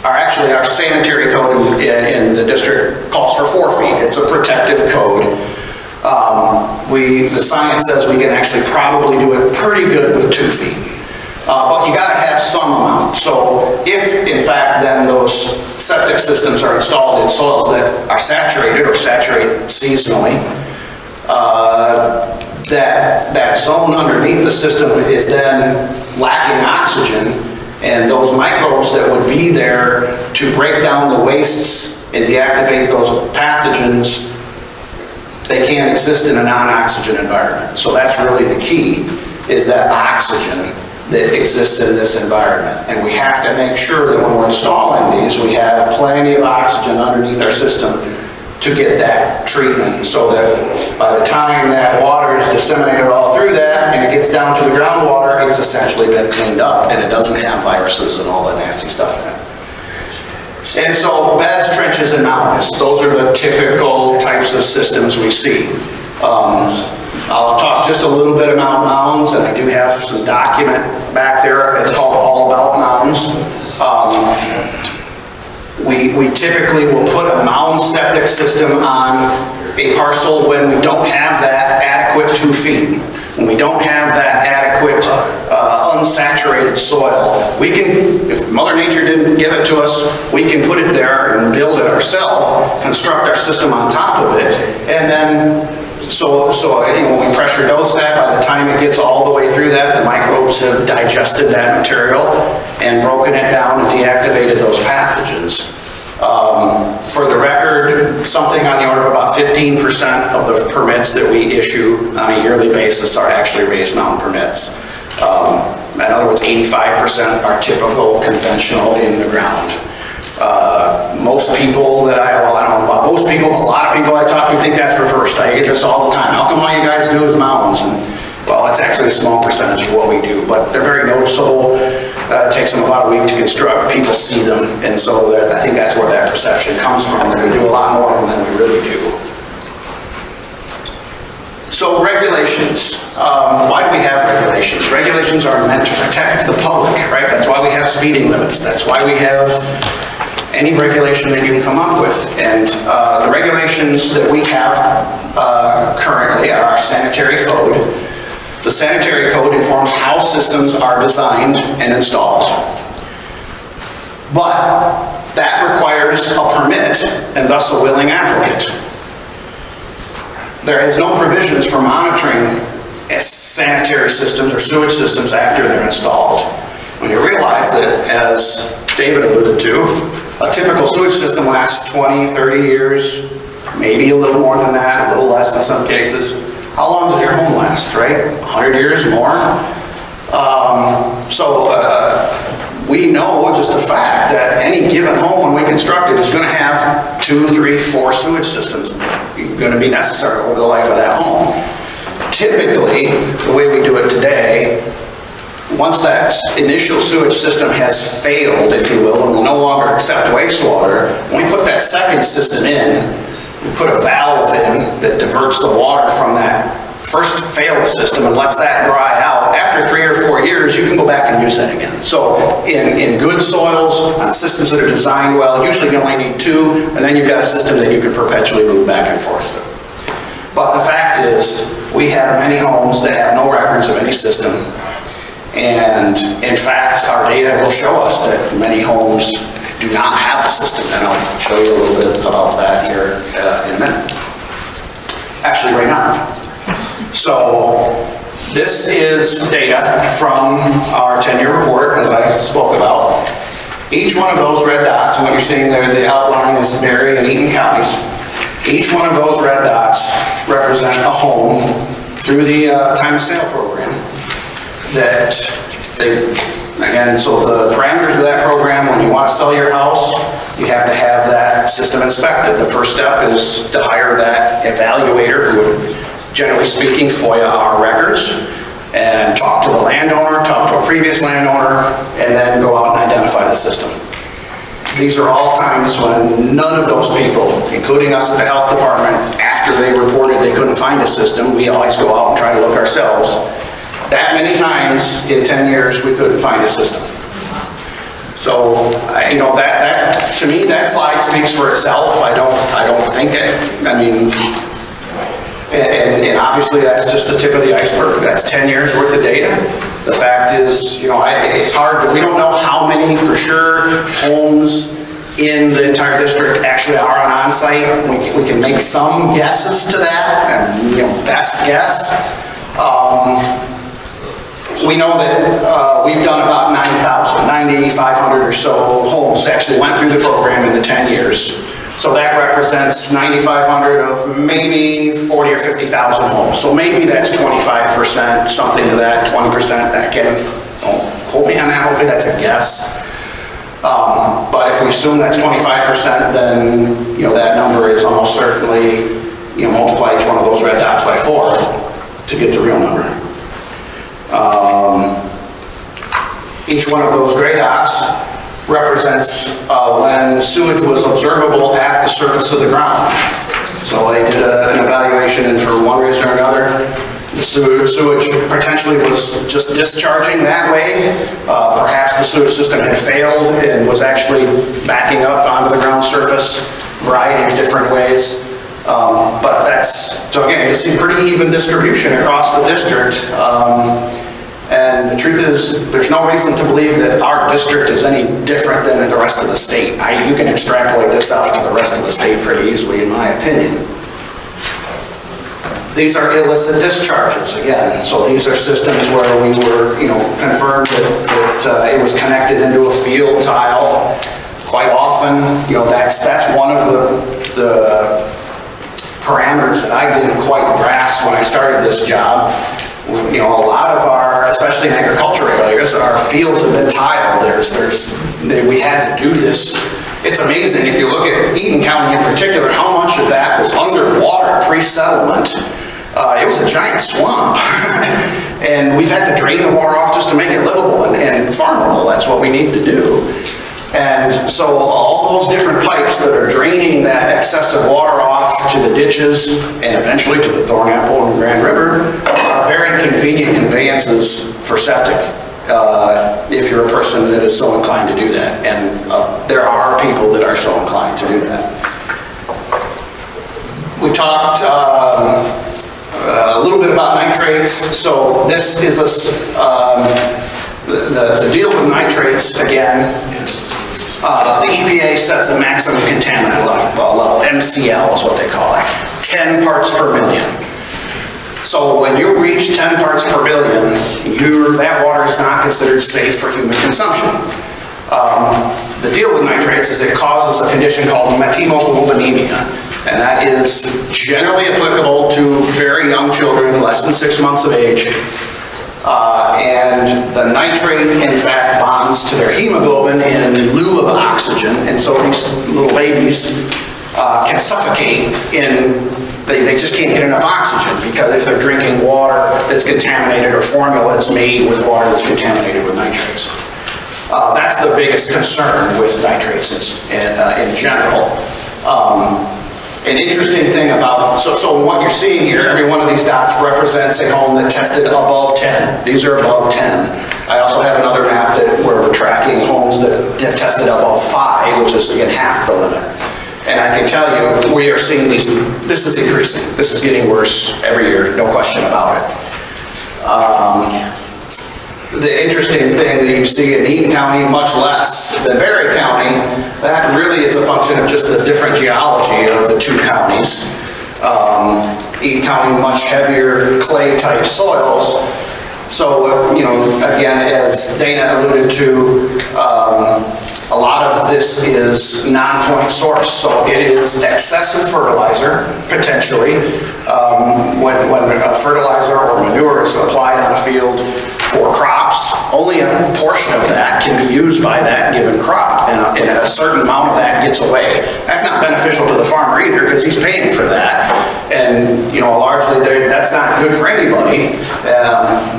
Actually, our sanitary code in the district calls for 4 feet. It's a protective code. The science says we can actually probably do it pretty good with 2 feet. But you got to have some amount. So if, in fact, then those septic systems are installed in soils that are saturated or saturate seasonally, that zone underneath the system is then lacking oxygen, and those microbes that would be there to break down the wastes and deactivate those pathogens, they can't exist in a non-oxygen environment. So that's really the key, is that oxygen that exists in this environment. And we have to make sure that when we're installing these, we have plenty of oxygen underneath our system to get that treatment, so that by the time that water is disseminated all through that and it gets down to the groundwater, it's essentially been cleaned up and it doesn't have viruses and all that nasty stuff in it. And so beds, trenches, and mounds, those are the typical types of systems we see. I'll talk just a little bit about mounds, and I do have some document back there. It's called All About Mounds. We typically will put a mound septic system on a parcel when we don't have that adequate 2 feet, when we don't have that adequate unsaturated soil. We can, if Mother Nature didn't give it to us, we can put it there and build it ourselves, construct our system on top of it, and then so when we pressure dose that, by the time it gets all the way through that, the microbes have digested that material and broken it down and deactivated those pathogens. For the record, something on the order of about 15% of the permits that we issue on a yearly basis are actually raised mound permits. In other words, 85% are typical, conventional, in the ground. Most people that I don't know about most people, but a lot of people I talk to think that's reversed. I hear this all the time. How come all you guys do is mounds? And well, it's actually a small percentage of what we do, but they're very noticeable. It takes them about a week to construct. People see them, and so I think that's where that perception comes from, that we do a lot more of them than we really do. So regulations. Why do we have regulations? Regulations are meant to protect the public, right? That's why we have speeding limits. That's why we have any regulation that you can come up with. And the regulations that we have currently are our sanitary code. The sanitary code informs how systems are designed and installed. But that requires a permit and thus a willing applicant. There is no provisions for monitoring sanitary systems or sewage systems after they're installed. When you realize that, as David alluded to, a typical sewage system lasts 20, 30 years, maybe a little more than that, a little less in some cases. How long does your home last, right? 100 years more? We know just the fact that any given home when we construct it is going to have 2, 3, 4 sewage systems going to be necessary over the life of that home. Typically, the way we do it today, once that initial sewage system has failed, if you will, and will no longer accept wastewater, when we put that second system in, we put a valve in that diverts the water from that first failed system and lets that dry out. After 3 or 4 years, you can go back and use that again. So in good soils, on systems that are designed well, usually you only need 2, and then you've got a system that you can perpetually move back and forth to. But the fact is, we have many homes that have no records of any system. And in fact, our data will show us that many homes do not have a system. And I'll show you a little bit about that here in a minute. Actually, right now. So this is data from our 10-year report, as I spoke about. Each one of those red dots, and what you're seeing there, the outline is Berry and Eaton counties. Each one of those red dots represent a home through the time of sale program that again, so the parameters of that program, when you want to sell your house, you have to have that system inspected. The first step is to hire that evaluator who would, generally speaking, FOIA our records and talk to the landowner, talk to a previous landowner, and then go out and identify the system. These are all times when none of those people, including us at the health department, after they reported they couldn't find a system, we always go out and try to look ourselves. That many times in 10 years, we couldn't find a system. So, you know, that to me, that slide speaks for itself. I don't think it. I mean, and obviously that's just the tip of the iceberg. That's 10 years worth of data. The fact is, you know, it's hard. We don't know how many for sure homes in the entire district actually are on onsite. We can make some guesses to that, and you know, best guess. We know that we've done about 9,500 or so homes actually went through the program in the 10 years. So that represents 9,500 of maybe 40 or 50,000 homes. So maybe that's 25%, something to that, 20%. Again, don't quote me on that, hopefully that's a guess. But if we assume that's 25%, then you know that number is almost certainly, you know, multiply each one of those red dots by 4 to get the real number. Each one of those gray dots represents when sewage was observable at the surface of the ground. So they did an evaluation, and for one reason or another, the sewage potentially was just discharging that way. Perhaps the sewage system had failed and was actually backing up onto the ground surface, a variety of different ways. But that's, so again, you see pretty even distribution across the district. And the truth is, there's no reason to believe that our district is any different than the rest of the state. You can extrapolate this out to the rest of the state pretty easily, in my opinion. These are illicit discharges, again. So these are systems where we were, you know, confirmed that it was connected into a field tile. Quite often, you know, that's one of the parameters that I didn't quite grasp when I started this job. You know, a lot of our, especially in agricultural areas, our fields have been tiled. We had to do this. It's amazing, if you look at Eaton County in particular, how much of that was underwater pre-settlement. It was a giant swamp. And we've had to drain the water off just to make it livable and farmable. That's what we need to do. And so all those different pipes that are draining that excessive water off to the ditches and eventually to the Thornapple and Grand River are very convenient conveyances for septic, if you're a person that is so inclined to do that. And there are people that are so inclined to do that. We talked a little bit about nitrates. So this is the deal with nitrates, again. The EPA sets a maximum contaminant level, MCL is what they call it, 10 parts per million. So when you reach 10 parts per billion, that water is not considered safe for human consumption. The deal with nitrates is it causes a condition called methemoglobinemia, and that is generally applicable to very young children, less than 6 months of age. And the nitrate, in fact, bonds to their hemoglobin in lieu of oxygen, and so these little babies can suffocate they just can't get enough oxygen, because if they're drinking water that's contaminated or formula that's made with water that's contaminated with nitrates. That's the biggest concern with nitrates in general. An interesting thing about, so what you're seeing here, every one of these dots represents a home that tested above 10. These are above 10. I also have another map where we're tracking homes that have tested above 5, which is again half the limit. And I can tell you, we are seeing this is increasing. This is getting worse every year, no question about it. The interesting thing that you see in Eaton County, much less than Berry County, that really is a function of just the different geology of the two counties. Eaton County, much heavier clay-type soils. So, again, as Dana alluded to, a lot of this is non-point source. So it is excessive fertilizer, potentially. When a fertilizer or manure is applied on a field for crops, only a portion of that can be used by that given crop, and a certain amount of that gets away. That's not beneficial to the farmer either, because he's paying for that, and largely that's not good for anybody,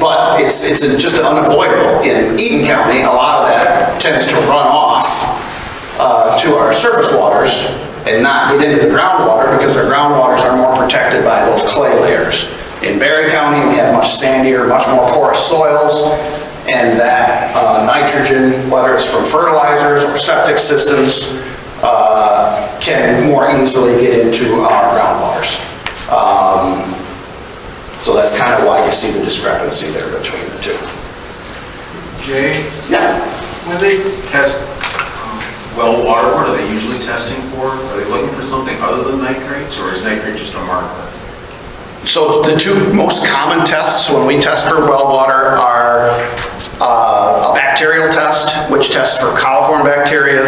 but it's just unavoidable. In Eaton County, a lot of that tends to run off to our surface waters and not get into the groundwater, because our groundwaters are more protected by those clay layers. In Berry County, we have much sandier, much more porous soils, and that nitrogen, whether it's from fertilizers or septic systems, can more easily get into our groundwaters. So that's kind of why you see the discrepancy there between the two. Jay? Yeah. When they test well water, what are they usually testing for? Are they looking for something other than nitrates, or is nitrate just a marker? So the two most common tests when we test for well water are a bacterial test, which tests for coliform bacteria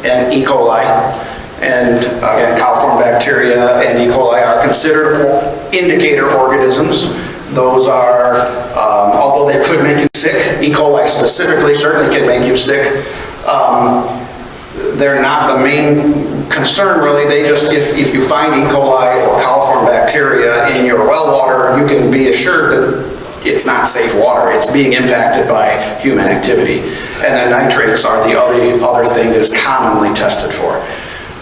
and E. coli. And again, coliform bacteria and E. coli are considered indicator organisms. Those are, although they could make you sick, E. coli specifically certainly can make you sick. They're not the main concern really. They just, if you find E. coli or coliform bacteria in your well water, you can be assured that it's not safe water. It's being impacted by human activity. And then nitrates are the other thing that is commonly tested for.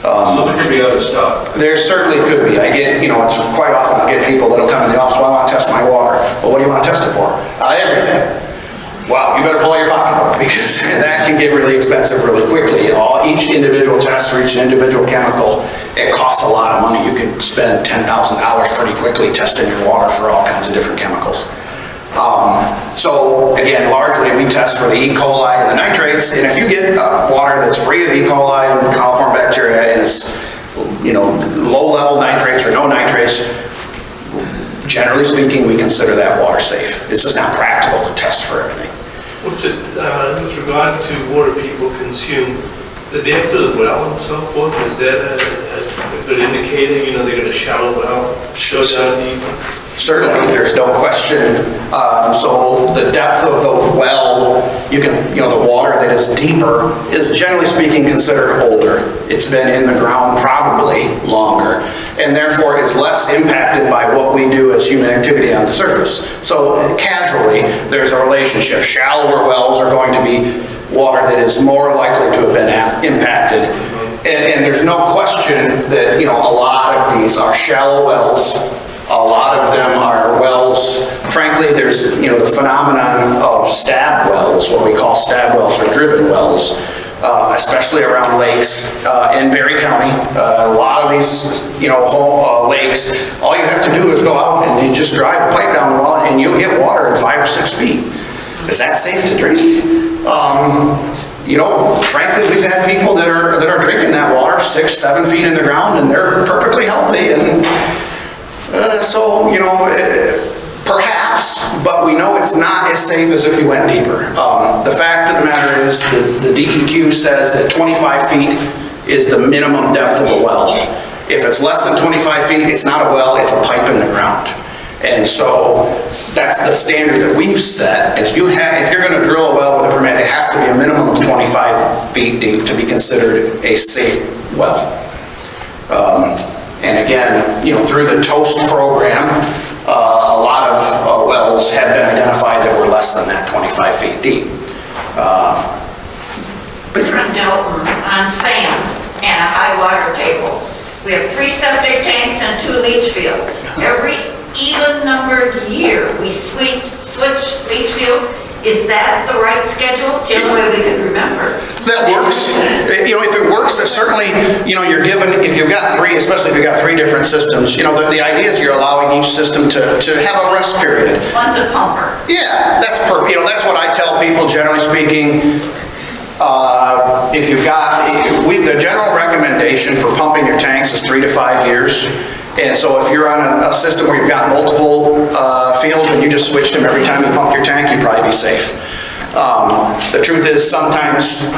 So there could be other stuff. There certainly could be. I get, it's quite often I get people that'll come in the office, well, I want to test my water. Well, what do you want to test it for? Everything. Wow, you better pull out your pocketbook, because that can get really expensive really quickly. Each individual test for each individual chemical, it costs a lot of money. You could spend $10,000 pretty quickly testing your water for all kinds of different chemicals. So again, largely we test for the E. coli and the nitrates, and if you get water that's free of E. coli and coliform bacteria, and it's low-level nitrates or no nitrates, generally speaking, we consider that water safe. It's just not practical to test for everything. What's it, with regard to water people consume, the depth of the well and so forth, is that a good indicator? They're going to shallow well, go down deeper? Certainly, there's no question. So the depth of the well, the water that is deeper is generally speaking considered older. It's been in the ground probably longer, and therefore is less impacted by what we do as human activity on the surface. So casually, there's a relationship. Shallower wells are going to be water that is more likely to have been impacted. And there's no question that, a lot of these are shallow wells. A lot of them are wells, frankly, there's, the phenomenon of stab wells, what we call stab wells or driven wells, especially around lakes in Berry County. A lot of these, lakes, all you have to do is go out and you just drive a pipe down the well and you'll get water in 5 or 6 feet. Is that safe to drink? Frankly, we've had people that are drinking that water 6, 7 feet in the ground, and they're perfectly healthy. And Perhaps, but we know it's not as safe as if you went deeper. The fact of the matter is that the DEQ says that 25 feet is the minimum depth of a well. If it's less than 25 feet, it's not a well, it's a pipe in the ground. And so that's the standard that we've set, is if you're going to drill a well with a permit, it has to be a minimum of 25 feet deep to be considered a safe well. And again, through the TOAST program, a lot of wells have been identified that were less than that 25 feet deep. From Delton on sand and a high water table. We have 3 septic tanks and 2 leach fields. Every even-numbered year, we switch leach fields. Is that the right schedule? It's the only way we can remember. That works. If it works, certainly, you're given, if you've got 3, especially if you've got 3 different systems, the idea is you're allowing each system to have a rest period. One's a pumper. Yeah, that's perfect. That's what I tell people, generally speaking. If you've got, the general recommendation for pumping your tanks is 3 to 5 years. And so if you're on a system where you've got multiple fields and you just switch them every time you pump your tank, you'd probably be safe. The truth is sometimes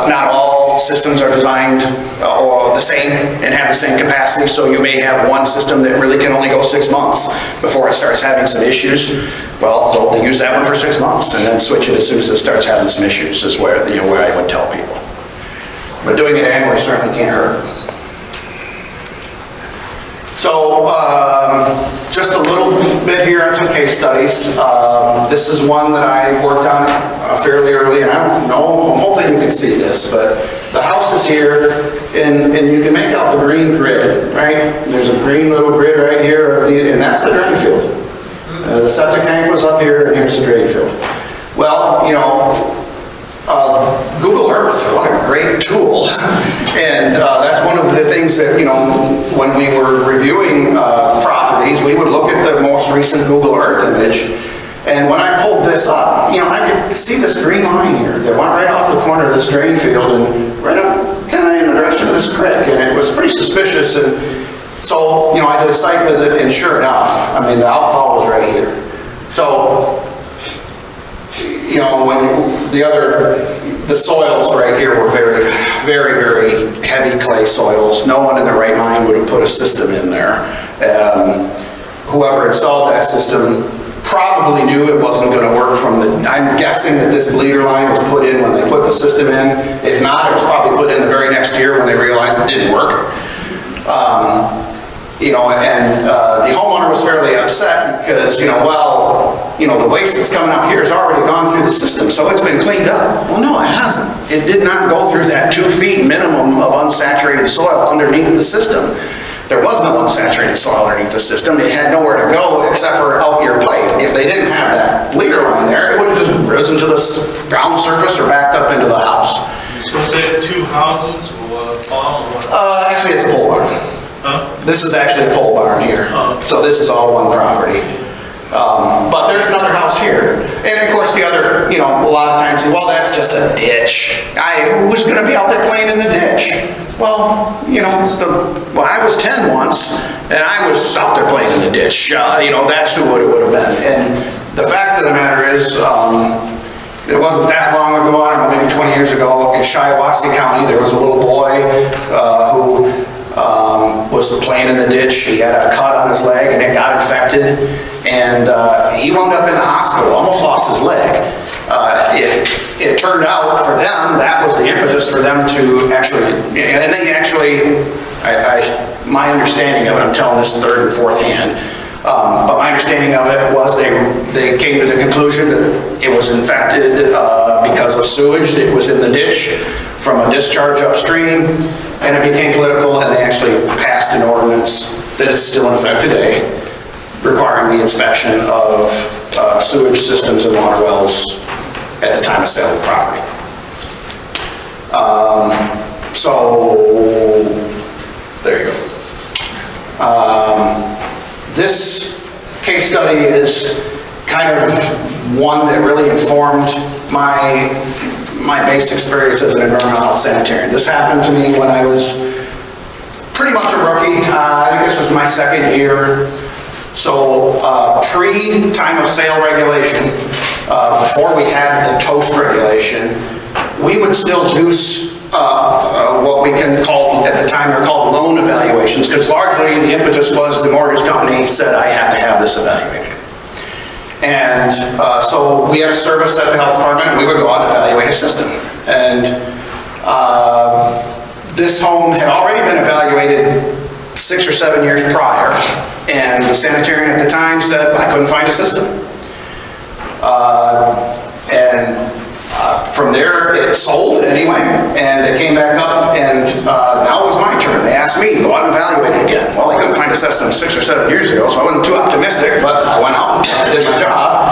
not all systems are designed the same and have the same capacity, so you may have one system that really can only go 6 months before it starts having some issues. Well, so they use that one for 6 months and then switch it as soon as it starts having some issues is where I would tell people. But doing it annually certainly can't hurt. So, just a little bit here on some case studies. This is one that I worked on fairly early, and I don't know, I'm hoping you can see this, but the house is here, and you can make out the green grid, right? There's a green little grid right here, and that's the drain field. The septic tank was up here, and here's the drain field. Well, Google Earth, what a great tool. And that's one of the things that, when we were reviewing properties, we would look at the most recent Google Earth image. And when I pulled this up, I could see this green line here that went right off the corner of this drain field and right up kind of in the direction of this creek. And it was pretty suspicious. And so, I did a site visit, and sure enough, the outfall was right here. So, when the soils right here were very, very, very heavy clay soils. No one in their right mind would have put a system in there. Whoever installed that system probably knew it wasn't going to work I'm guessing that this bleeder line was put in when they put the system in. If not, it was probably put in the very next year when they realized it didn't work. The homeowner was fairly upset because, the waste that's coming out here has already gone through the system, so it's been cleaned up. Well, no, it hasn't. It did not go through that 2 feet minimum of unsaturated soil underneath the system. There was no unsaturated soil underneath the system. It had nowhere to go except for out your pipe. If they didn't have that leader line there, it would have just risen to the ground surface or backed up into the house. So is that 2 houses or a farm? Actually, it's a pole barn. Huh? This is actually a pole barn here. Oh, okay. So this is all one property. But there's another house here. And of course the other, a lot of times, well, that's just a ditch. Who's going to be out there playing in the ditch? Well, when I was 10 once, and I was out there playing in the ditch, that's who it would have been. And the fact of the matter is, it wasn't that long ago, I don't know, maybe 20 years ago, in Shiawassee County, there was a little boy who was playing in the ditch. He had a cut on his leg and it got infected, and he wound up in the hospital, almost lost his leg. It turned out for them, that was the impetus for them to actually, and they actually, my understanding of it, I'm telling this third and fourth hand, but my understanding of it was they came to the conclusion that it was infected because of sewage that was in the ditch from a discharge upstream, and it became political, and they actually passed an ordinance that is still in effect today, requiring the inspection of sewage systems and water wells at the time of sale of property. So, there you go. This case study is kind of one that really informed my base experience as an environmental health sanitarian. This happened to me when I was pretty much a rookie. I think this was my second year. So pre-time of sale regulation, before we had the toast regulation, we would still do what we can call, at the time, they're called loan evaluations, because largely the impetus was the mortgage company said, I have to have this evaluated. And so we had a service at the health department, and we would go out and evaluate a system. And this home had already been evaluated 6 or 7 years prior, and the sanitarian at the time said, I couldn't find a system. From there, it sold anyway, and it came back up, and now it was my turn. They asked me to go out and evaluate it again. Well, I couldn't find a system 6 or 7 years ago, so I wasn't too optimistic, but I went out and I did my job.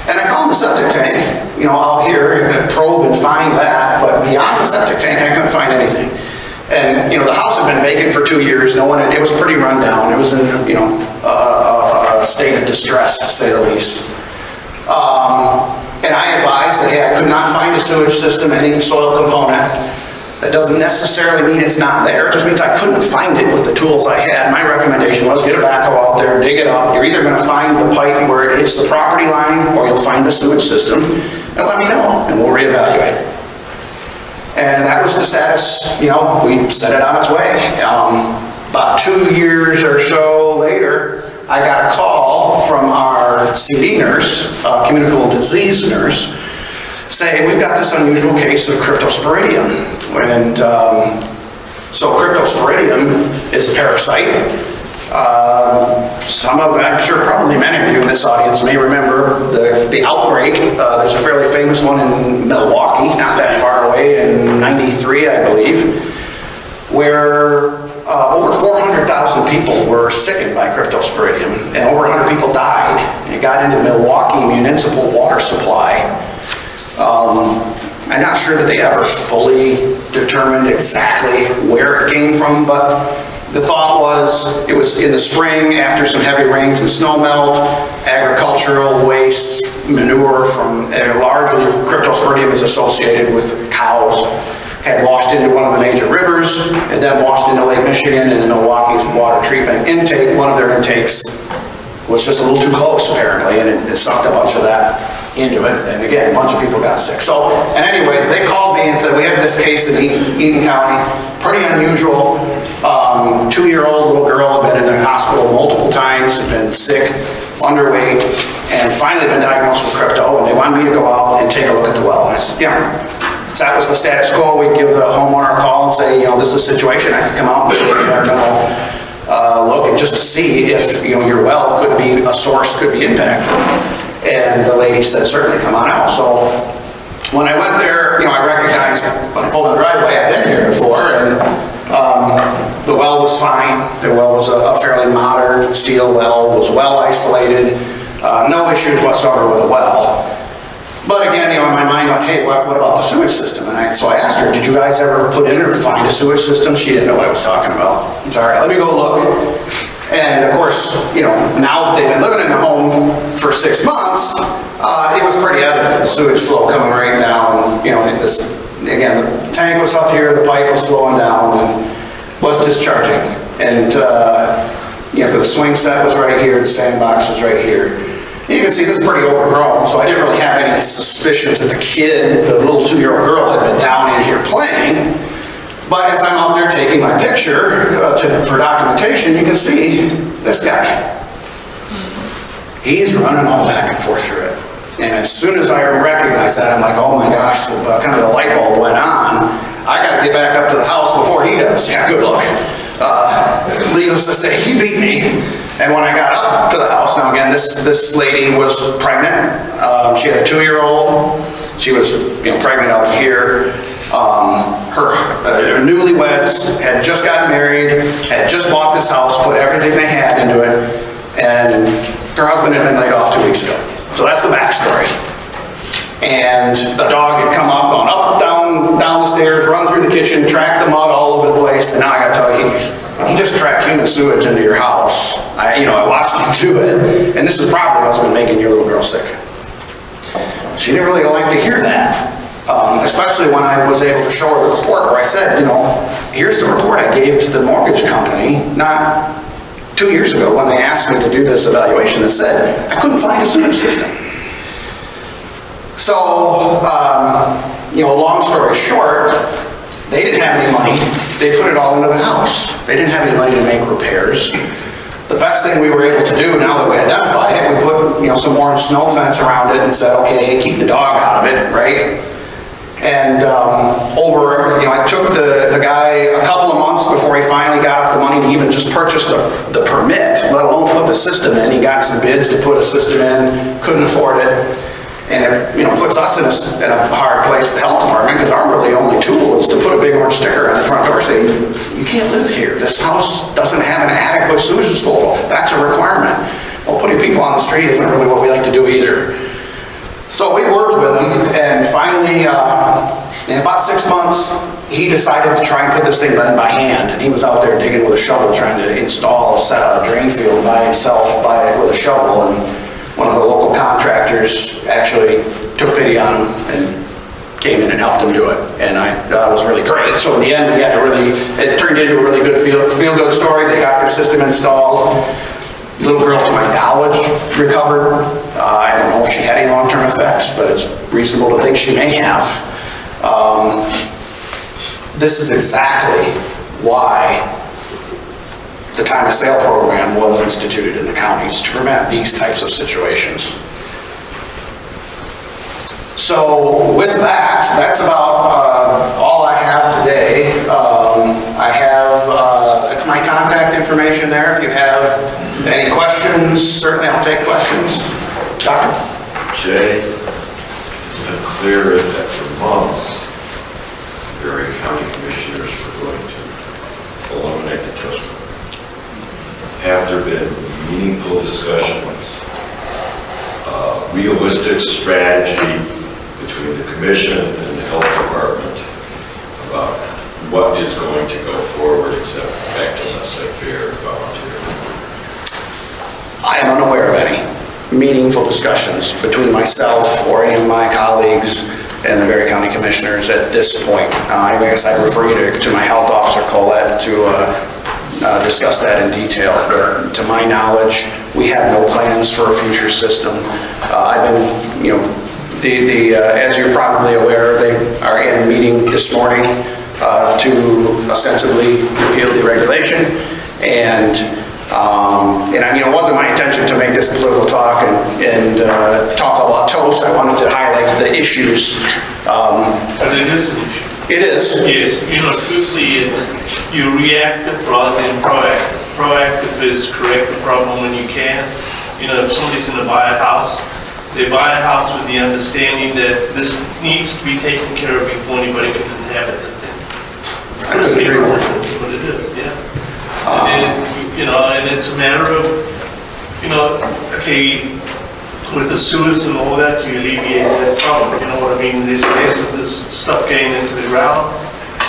And I found the septic tank, out here, probe and find that, but beyond the septic tank, I couldn't find anything. And, the house had been vacant for 2 years. It was pretty run down. It was in, a state of distress, to say the least. And I advised that, hey, I could not find a sewage system, any soil component. That doesn't necessarily mean it's not there. It just means I couldn't find it with the tools I had. My recommendation was get a backhoe out there, dig it up. You're either going to find the pipe where it hits the property line, or you'll find the sewage system, and let me know, and we'll reevaluate it. And that was the status, we set it on its way. About 2 years or so later, I got a call from our CD nurse, communicable disease nurse, saying we've got this unusual case of cryptosporidium. And so cryptosporidium is a parasite. I'm sure probably many of you in this audience may remember the outbreak. There's a fairly famous one in Milwaukee, not that far away, in '93, I believe, where over 400,000 people were sickened by cryptosporidium, and over 100 people died. It got into Milwaukee municipal water supply. I'm not sure that they ever fully determined exactly where it came from, but the thought was it was in the spring after some heavy rains and snow melt, agricultural waste, manure from, largely cryptosporidium is associated with cows, had washed into one of the major rivers, and then washed into Lake Michigan, and in Milwaukee's water treatment intake, one of their intakes was just a little too close apparently, and it sucked a bunch of that into it, and again, a bunch of people got sick. So, and anyways, they called me and said, we have this case in Eaton County, pretty unusual. 2-year-old little girl had been in the hospital multiple times, had been sick, underweight, and finally been diagnosed with crypto, and they wanted me to go out and take a look at the well. And I said, so that was the status quo. We'd give the homeowner a call and say, this is the situation. I could come out and do an environmental look, and just to see if, your well could be a source, could be impacted. And the lady said, certainly, come on out. So when I went there, I recognized when I pulled in the driveway, I'd been here before, and the well was fine. The well was a fairly modern steel well, was well isolated, no issues whatsoever with the well. But again, in my mind went, hey, what about the sewage system? And so I asked her, did you guys ever put in or find a sewage system? She didn't know what I was talking about. I said, all right, let me go look. And of course, now that they've been living in the home for 6 months, it was pretty evident, the sewage flow coming right down. Again, the tank was up here, the pipe was flowing down and was discharging. And the swing set was right here, the sandbox was right here. You can see this is pretty overgrown, so I didn't really have any suspicions that the little 2-year-old girl, had been down in here playing. But as I'm out there taking my picture for documentation, you can see this guy. He's running all back and forth through it. And as soon as I recognized that, I'm like, oh my gosh, kind of the light bulb went on. I got to get back up to the house before he does. Yeah, good luck. Needless to say, he beat me. And when I got up to the house, now again, this lady was pregnant. She had a 2-year-old. She was pregnant out to here. Her newlyweds had just gotten married, had just bought this house, put everything they had into it, and her husband had been laid off 2 weeks ago. So that's the backstory. And the dog had come up, gone up, down the stairs, run through the kitchen, tracked the mud all over the place, and now I gotta tell you, he just tracked human sewage into your house. I watched him do it, and this is probably what's been making your little girl sick. She didn't really like to hear that, especially when I was able to show her the report where I said, here's the report I gave to the mortgage company, not 2 years ago when they asked me to do this evaluation that said I couldn't find a sewage system. So, long story short, they didn't have any money. They put it all into the house. They didn't have any money to make repairs. The best thing we were able to do, now that we identified it, we put, some orange snow fence around it and said, okay, keep the dog out of it, right? And I took the guy a couple of months before he finally got up the money to even just purchase the permit, let alone put the system in. He got some bids to put a system in, couldn't afford it. And it, puts us in a hard place, the health department, because our really only tool is to put a big orange sticker on the front door saying, you can't live here. This house doesn't have an adequate sewage disposal. That's a requirement. Well, putting people on the street isn't really what we like to do either. So we worked with him, and finally, in about 6 months, he decided to try and put this thing in by hand. And he was out there digging with a shovel, trying to install a drain field by himself with a shovel. And one of the local contractors actually took pity on him and came in and helped him do it. And that was really great. So in the end, it turned into a really good feel-good story. They got their system installed. Little girl, to my knowledge, recovered. I don't know if she had any long-term effects, but it's reasonable to think she may have. This is exactly why the time of sale program was instituted in the counties, to prevent these types of situations. So with that, that's about all I have today. It's my contact information there. If you have any questions, certainly I'll take questions. Doctor? Jay, it's been clear that for months, Berry County Commissioners were going to eliminate the test program. Have there been meaningful discussions, realistic strategy between the commission and the health department about what is going to go forward except back to laissez-faire volunteer? I am unaware of any meaningful discussions between myself or any of my colleagues and the Berry County Commissioners at this point. I guess I'd refer you to my health officer, Colette, to discuss that in detail. But to my knowledge, we have no plans for a future system. I've been, as you're probably aware, they are in a meeting this morning to ostensibly repeal the regulation. And it wasn't my intention to make this a political talk and talk about toast. I wanted to highlight the issues. But it is an issue. It is. Yes, truthfully, you reactive rather than proactive. Proactive is correct the problem when you can. If somebody's going to buy a house, they buy a house with the understanding that this needs to be taken care of before anybody can inhabit the thing. I couldn't agree more. But it is, yeah. And it's a matter of, okay, with the sewers and all that, you alleviate that problem. You know what I mean? There's ways of this stuff getting into the ground.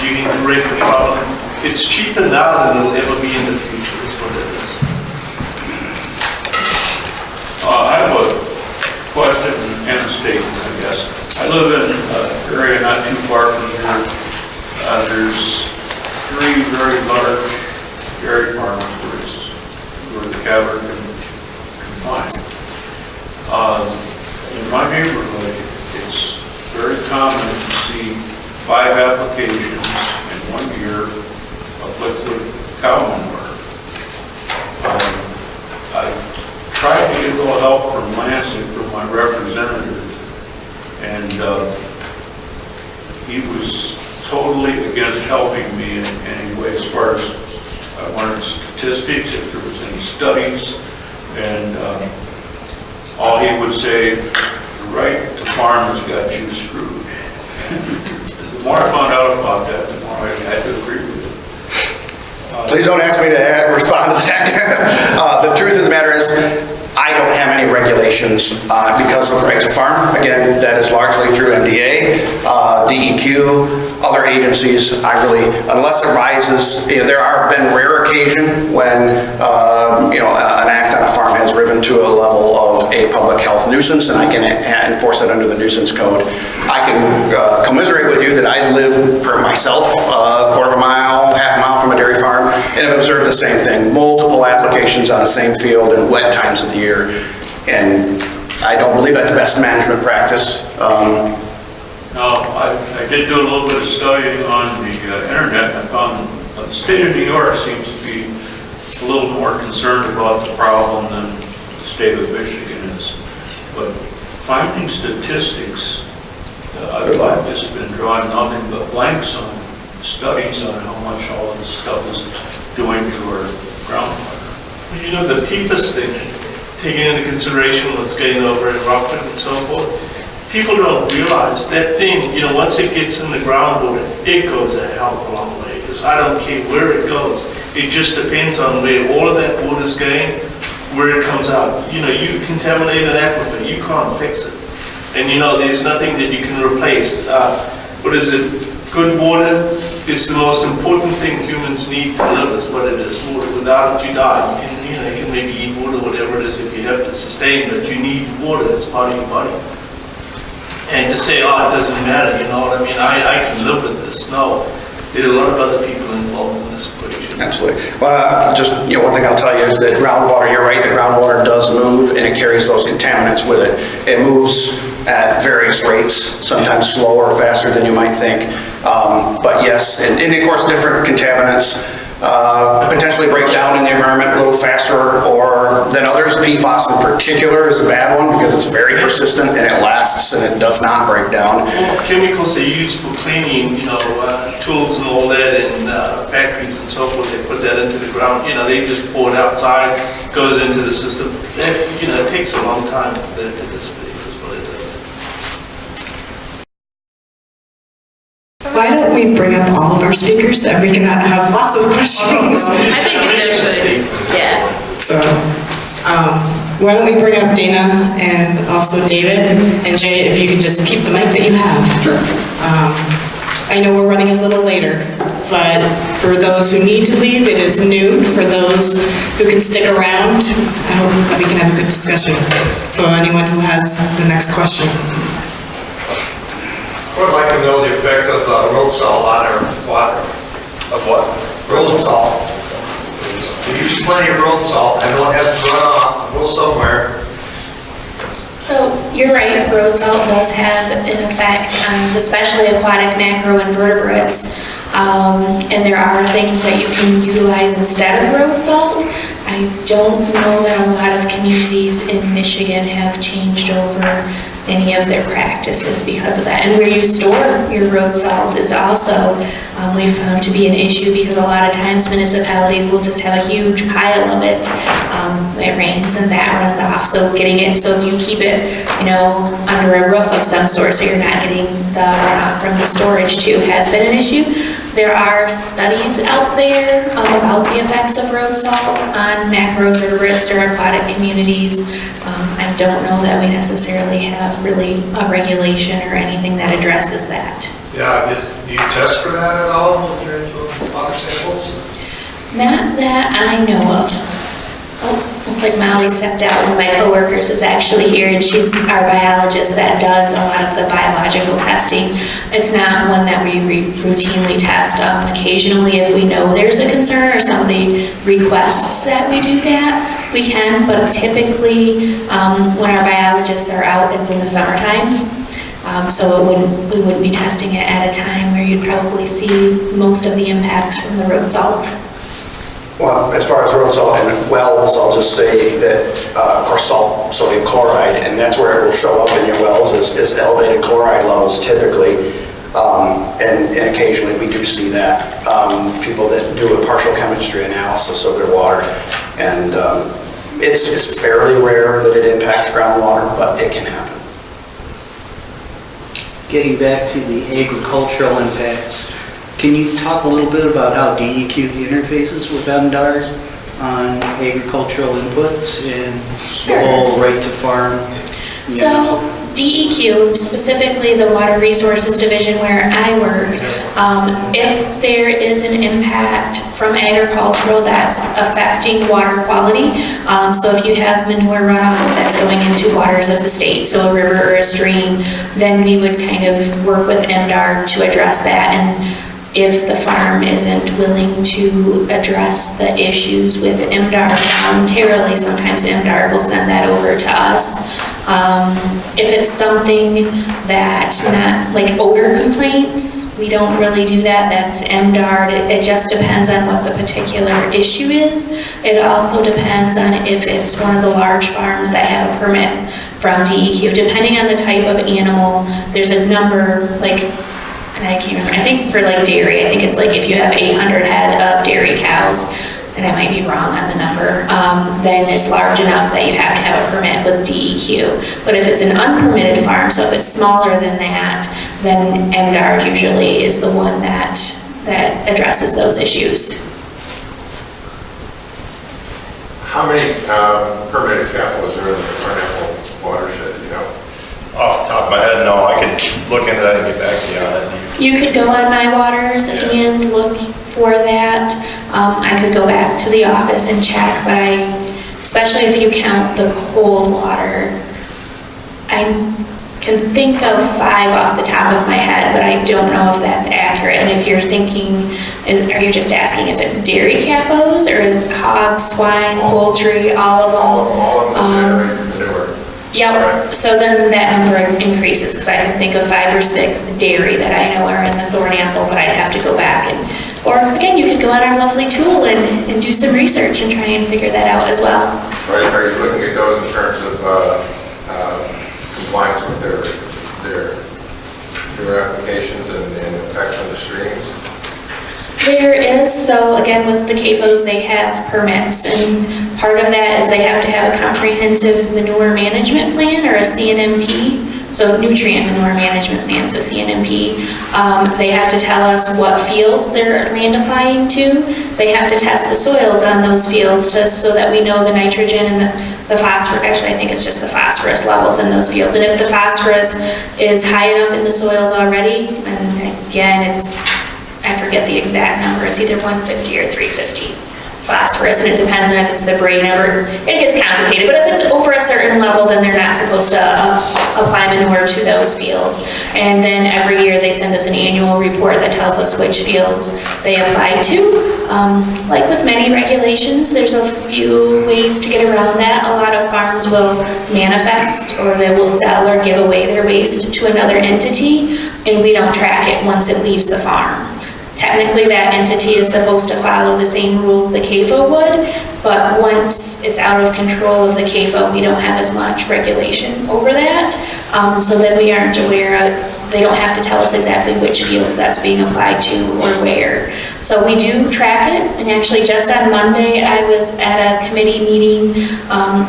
You can break the problem. It's cheaper now than it'll ever be in the future, is what it is. I have a question and a statement, I guess. I live in an area not too far from here. There's 3 very large dairy farms where the cattle are confined. In my neighborhood, it's very common to see 5 applications in 1 year of liquid cow manure. I tried to get a little help from Lansing, from my representative, and he was totally against helping me in any way as far as I wanted statistics, if there was any studies, and all he would say, the right to farm has got you screwed. And the more I found out about that, the more I had to agree with it. Please don't ask me to respond to that. The truth of the matter is, I don't have any regulations because of right to farm. Again, that is largely through MDA, DEQ, other agencies. Unless it rises, there have been rare occasion when an act on a farm has risen to a level of a public health nuisance, and I can enforce it under the nuisance code. I can commiserate with you that I live per myself, a quarter of a mile, half a mile from a dairy farm, and have observed the same thing, multiple applications on the same field in wet times of the year. And I don't believe that's best management practice. Now, I did do a little bit of studying on the internet, and I found the state of New York seems to be a little more concerned about the problem than the state of Michigan is. But finding statistics, I've just been drawing nothing but blanks on studies on how much all of this stuff is doing to our groundwater. You know, the PFAS thing, taking into consideration what's getting over in Rockland and so forth, people don't realize that thing, you know, once it gets in the groundwater, it goes a hell of a long way. Because I don't care where it goes. It just depends on where all of that water's going, where it comes out. You know, you contaminate an aquifer, you can't fix it. And you know, there's nothing that you can replace. What is it? Good water is the most important thing humans need to live, is what it is. Water. Without it, you die. You can maybe eat water, whatever it is, if you have to sustain, but you need water. It's part of your body. And to say, oh, it doesn't matter, you know what I mean? I can live with this. No, there are a lot of other people involved in this equation. Absolutely. Well, just, one thing I'll tell you is that groundwater, you're right, the groundwater does move and it carries those contaminants with it. It moves at various rates, sometimes slower or faster than you might think. But yes, and of course different contaminants potentially break down in the environment a little faster or than others. PFAS in particular is a bad one because it's very persistent and it lasts and it does not break down. Well, chemicals they use for cleaning, tools and all that in factories and so forth, they put that into the ground, they just pour it outside, goes into the system. That, it takes a long time for that to dissipate, is what it is. Why don't we bring up all of our speakers and we can have lots of questions? I think it's actually, yeah. So, why don't we bring up Dana and also David and Jay, if you could just keep the mic that you have. Sure. I know we're running a little later, but for those who need to leave, it is noon. For those who can stick around, I hope that we can have a good discussion. So anyone who has the next question. I would like to know the effect of road salt on our water. Of what? Road salt. We use plenty of road salt. I know it has to run off, go somewhere. So you're right, road salt does have an effect on especially aquatic macroinvertebrates. And there are things that you can utilize instead of road salt. I don't know that a lot of communities in Michigan have changed over any of their practices because of that. And where you store your road salt is also, we found to be an issue because a lot of times municipalities will just have a huge pile of it. It rains and that runs off. So getting it so you keep it, under a roof of some sort so you're not getting the runoff from the storage too has been an issue. There are studies out there about the effects of road salt on macroinvertebrates or aquatic communities. I don't know that we necessarily have really a regulation or anything that addresses that. Yeah, do you test for that at all with your water samples? Not that I know of. Oh, looks like Molly stepped out. One of my coworkers is actually here, and she's our biologist that does a lot of the biological testing. It's not one that we routinely test. Occasionally, if we know there's a concern or somebody requests that we do that, we can, but typically when our biologists are out, it's in the summertime. So we wouldn't be testing it at a time where you'd probably see most of the impacts from the road salt. Well, as far as road salt and wells, I'll just say that, of course, sodium chloride, and that's where it will show up in your wells is elevated chloride levels typically. And occasionally we do see that. People that do a partial chemistry analysis of their water. And it's fairly rare that it impacts groundwater, but it can happen. Getting back to the agricultural impacts, can you talk a little bit about how DEQ interfaces with MDAR on agricultural inputs and the whole right to farm? So DEQ, specifically the Water Resources Division where I work, if there is an impact from agricultural that's affecting water quality, so if you have manure runoff that's going into waters of the state, so a river or a stream, then we would kind of work with MDAR to address that. And if the farm isn't willing to address the issues with MDR voluntarily, sometimes MDR will send that over to us. If it's something that, not like odor complaints, we don't really do that, that's MDR. It just depends on what the particular issue is. It also depends on if it's one of the large farms that have a permit from DEQ. Depending on the type of animal, there's a number, like, and I can't remember, I think for like dairy, I think it's like if you have 800 head of dairy cows, and I might be wrong on the number, then it's large enough that you have to have a permit with DEQ. But if it's an unpermitted farm, so if it's smaller than that, then MDR usually is the one that addresses those issues. How many permitted capitals are in the Sorrel Watershed, you know? Off the top of my head, no, I could look into that and get back to you on it. You could go on My Waters and look for that. I could go back to the office and check, but especially if you count the Coldwater, I can think of 5 off the top of my head, but I don't know if that's accurate. And if you're thinking, are you just asking if it's dairy CAFOs, or is hogs, swine, poultry, all of them? All of them, manure. Yep, so then that number increases, because I can think of 5 or 6 dairy that I know are in the thorn apple, but I'd have to go back and, or again, you could go on our lovely tool and do some research and try and figure that out as well. Are you looking at those in terms of compliance with their applications and effects on the streams? There is, so again, with the CAFOs, they have permits, and part of that is they have to have a comprehensive manure management plan, or a CNMP, so nutrient manure management plan, so CNMP. They have to tell us what fields they're land applying to. They have to test the soils on those fields so that we know the nitrogen and the phosphorus, actually I think it's just the phosphorus levels in those fields. And if the phosphorus is high enough in the soils already, and again, I forget the exact number, it's either 150 or 350 phosphorus, and it depends on if it's the brain number. It gets complicated, but if it's over a certain level, then they're not supposed to apply manure to those fields. And then every year they send us an annual report that tells us which fields they applied to. Like with many regulations, there's a few ways to get around that. A lot of farms will manifest, or they will sell or give away their waste to another entity, and we don't track it once it leaves the farm. Technically, that entity is supposed to follow the same rules the CAFO would, but once it's out of control of the CAFO, we don't have as much regulation over that. So then we aren't aware of, they don't have to tell us exactly which fields that's being applied to or where. So we do track it, and actually just on Monday, I was at a committee meeting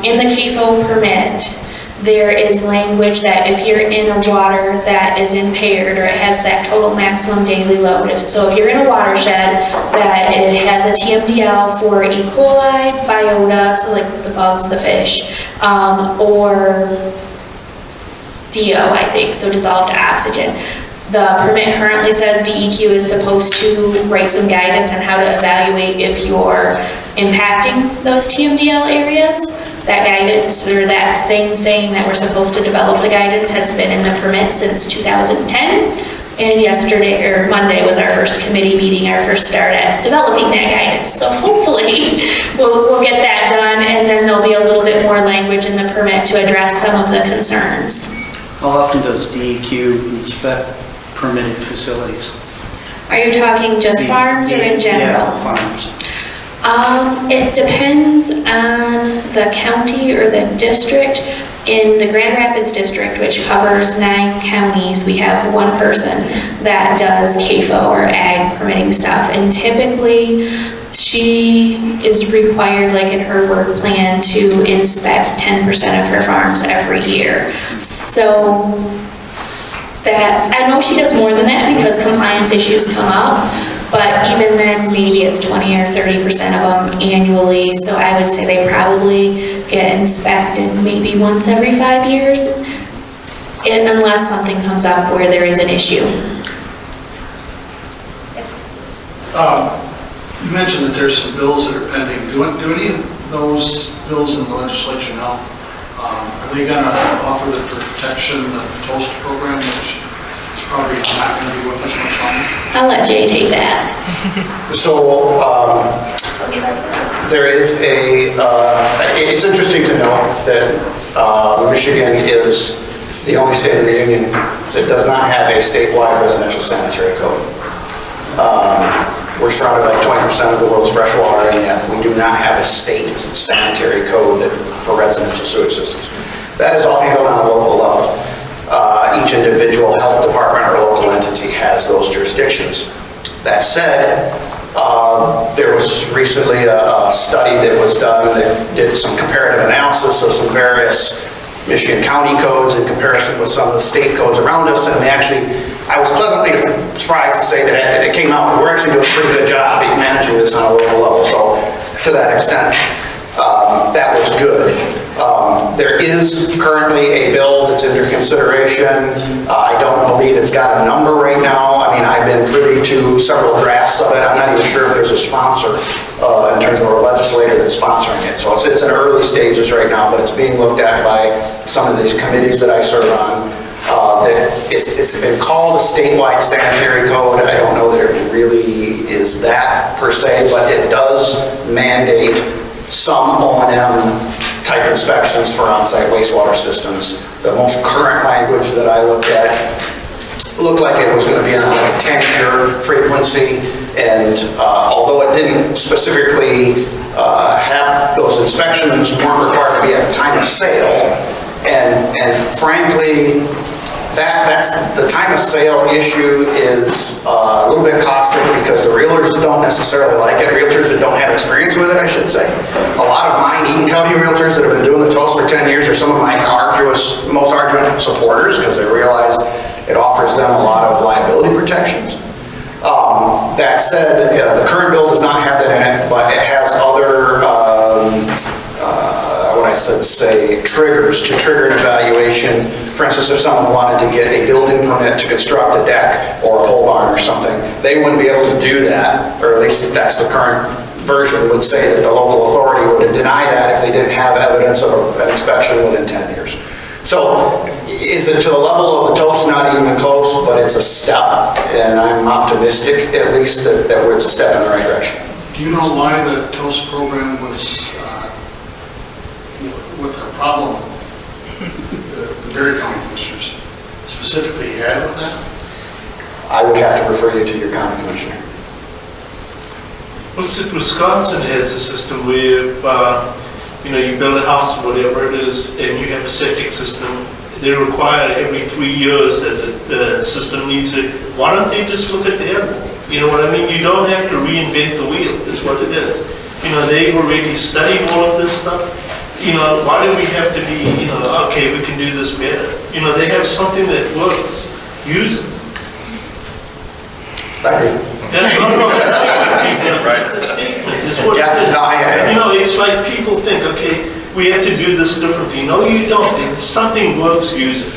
in the CAFO permit. There is language that if you're in a water that is impaired, or it has that total maximum daily load, so if you're in a watershed that it has a TMDL for E. coli, biota, so like the bugs, the fish, or DO, I think, so dissolved oxygen. The permit currently says DEQ is supposed to write some guidance on how to evaluate if you're impacting those TMDL areas. That guidance, or that thing saying that we're supposed to develop the guidance, has been in the permit since 2010. And yesterday, or Monday, was our first committee meeting, our first start at developing that guidance. So hopefully we'll get that done, and then there'll be a little bit more language in the permit to address some of the concerns. How often does DEQ inspect permitted facilities? Are you talking just farms or in general? Yeah, farms. It depends on the county or the district. In the Grand Rapids district, which covers 9 counties, we have one person that does CAFO or ag permitting stuff, and typically she is required, like in her work plan, to inspect 10% of her farms every year. So that, I know she does more than that because compliance issues come up, but even then, maybe it's 20 or 30% of them annually, so I would say they probably get inspected maybe once every 5 years, unless something comes up where there is an issue. Yes? You mentioned that there's some bills that are pending. Do any of those bills in the legislature now, are they going to offer the protection of the TOAST program, which is probably not going to be with us much longer? I'll let Jay take that. So, there is it's interesting to note that Michigan is the only state of the union that does not have a statewide residential sanitary code. We're surrounded by 20% of the world's fresh water, and yet we do not have a state sanitary code for residential sewage systems. That is all handled on a local level. Each individual health department or local entity has those jurisdictions. That said, there was recently a study that was done that did some comparative analysis of some various Michigan county codes in comparison with some of the state codes around us, and I was pleasantly surprised to say that it came out, we're actually doing a pretty good job at managing this on a local level, so to that extent, that was good. There is currently a bill that's under consideration. I don't believe it's got a number right now. I mean, I've been privy to several drafts of it. I'm not even sure if there's a sponsor in terms of a legislator that's sponsoring it. So it's in early stages right now, but it's being looked at by some of these committees that I serve on. It's been called a statewide sanitary code. I don't know that it really is that per se, but it does mandate some O&M type inspections for on-site wastewater systems. The most current language that I looked at looked like it was going to be on like a 10-year frequency, and although it didn't specifically have those inspections, weren't required to be at the time of sale, and frankly, that's the time of sale issue is a little bit caustic because the realtors don't necessarily like it. Realtors that don't have experience with it, I should say. A lot of my Eaton County realtors that have been doing the toast for 10 years are some of my most arduous supporters because they realize it offers them a lot of liability protections. That said, the current bill does not have that in it, but it has other triggers to trigger an evaluation. For instance, if someone wanted to get a building permit to construct a deck or a pole barn or something, they wouldn't be able to do that, or at least that's the current version would say that the local authority would deny that if they didn't have evidence of an inspection within 10 years. So, is it to the level of the toast? Not even close, but it's a step, and I'm optimistic at least that it's a step in the right direction. Do you know why the toast program was with the problem the Berry County commissioners specifically had with that? I would have to refer you to your county commissioner. Well, Wisconsin has a system where, you build a house or whatever it is, and you have a septic system. They require every 3 years that the system needs it. Why don't they just look at the air? You know what I mean? You don't have to reinvent the wheel, is what it is. They've already studied all of this stuff. Why do we have to be, okay, we can do this better? They have something that works. Use it. I agree. It's a statement. It's what it is. It's like people think, okay, we have to do this differently. No, you don't. If something works, use it.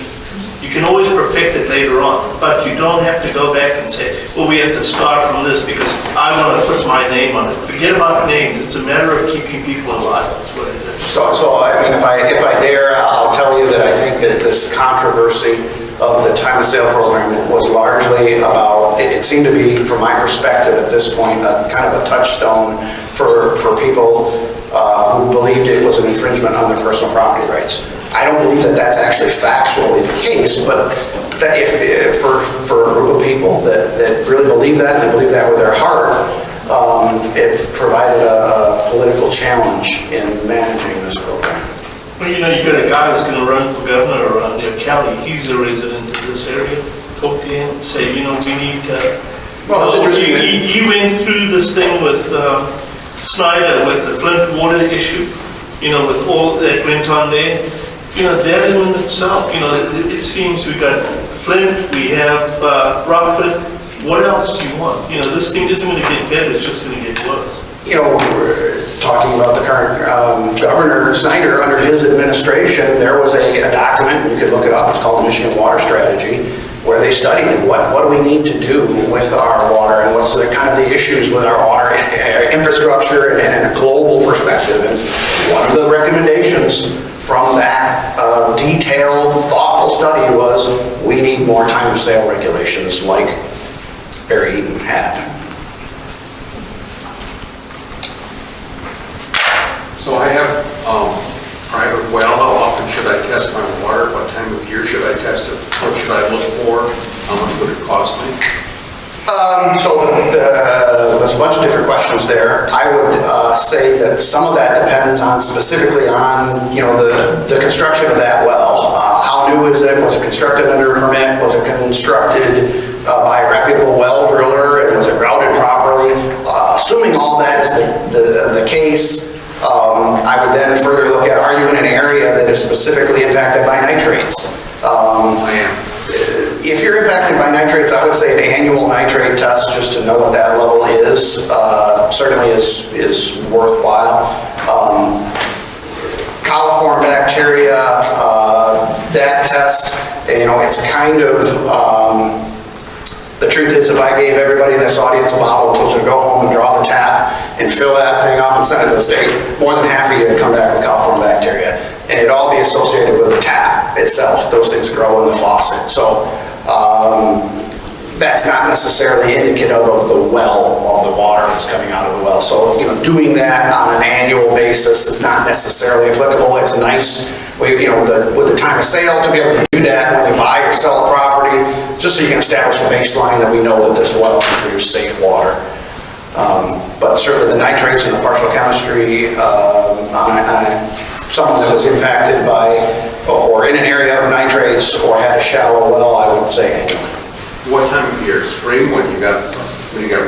You can always perfect it later on, but you don't have to go back and say, well, we have to start from this because I want to put my name on it. Forget about names. It's a matter of keeping people alive. That's what it is. So I mean, if I dare, I'll tell you that I think that this controversy of the time of sale program was largely about, it seemed to be, from my perspective at this point, a kind of a touchstone for people who believed it was an infringement on their personal property rights. I don't believe that that's actually factually the case, but that if for a group of people that really believe that and they believe that with their heart, it provided a political challenge in managing this program. Well, you got a guy who's going to run for governor around there, Kelly. He's a resident of this area. Talk to him, say, we need to... Well, it's interesting. He went through this thing with Snyder, with the Flint water issue, with all that went on there. That in itself, it seems we got Flint, we have Rockford. What else do you want? This thing isn't going to get better, it's just going to get worse. We're talking about the current Governor Snyder, under his administration, there was a document, and you could look it up, it's called the Michigan Water Strategy, where they studied what do we need to do with our water and what's the kind of the issues with our water infrastructure and a global perspective. And one of the recommendations from that detailed, thoughtful study was we need more time of sale regulations like Barry Eaton had. So I have private well. How often should I test my water? What time of year should I test it? What should I look for? How much would it cost me? There's a bunch of different questions there. I would say that some of that depends on specifically on, the construction of that well. How new is it? Was it constructed under a permit? Was it constructed by a reputable well driller? And was it grouted properly? Assuming all that is the case, I would then further look at, are you in an area that is specifically impacted by nitrates? I am. If you're impacted by nitrates, I would say an annual nitrate test just to know what that level is certainly is worthwhile. Coliform bacteria, that test, it's kind of, the truth is if I gave everybody in this audience a bottle and told you to go home and draw the tap and fill that thing up and send it to the state, more than half of you would come back with coliform bacteria. And it'd all be associated with the tap itself. Those things grow in the faucet. So that's not necessarily indicative of the well, of the water that's coming out of the well. So, doing that on an annual basis is not necessarily applicable. It's nice, with the time of sale to be able to do that when you buy or sell a property, just so you can establish a baseline that we know that this well can produce safe water. But certainly the nitrates and the partial chemistry on someone that was impacted by or in an area of nitrates or had a shallow well, I would say annually. What time of year? Spring, when you got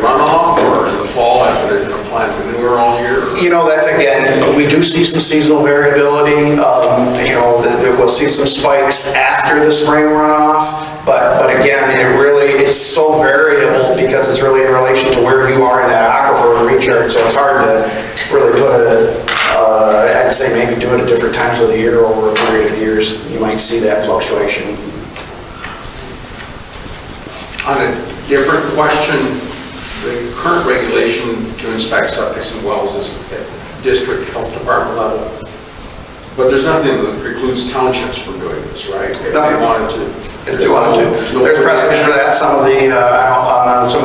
runoff, or in the fall after they've been applying manure all year? That's again, we do see some seasonal variability. We'll see some spikes after the spring runoff, but again, it's so variable because it's really in relation to where you are in that aquifer and recharge. So it's hard to really put I'd say maybe do it at different times of the year over a period of years. You might see that fluctuation. On a different question, the current regulation to inspect septics and wells is at district health department level. But there's nothing that precludes townships from doing this, right? If they wanted to. If they wanted to. There's precedent for that. Some of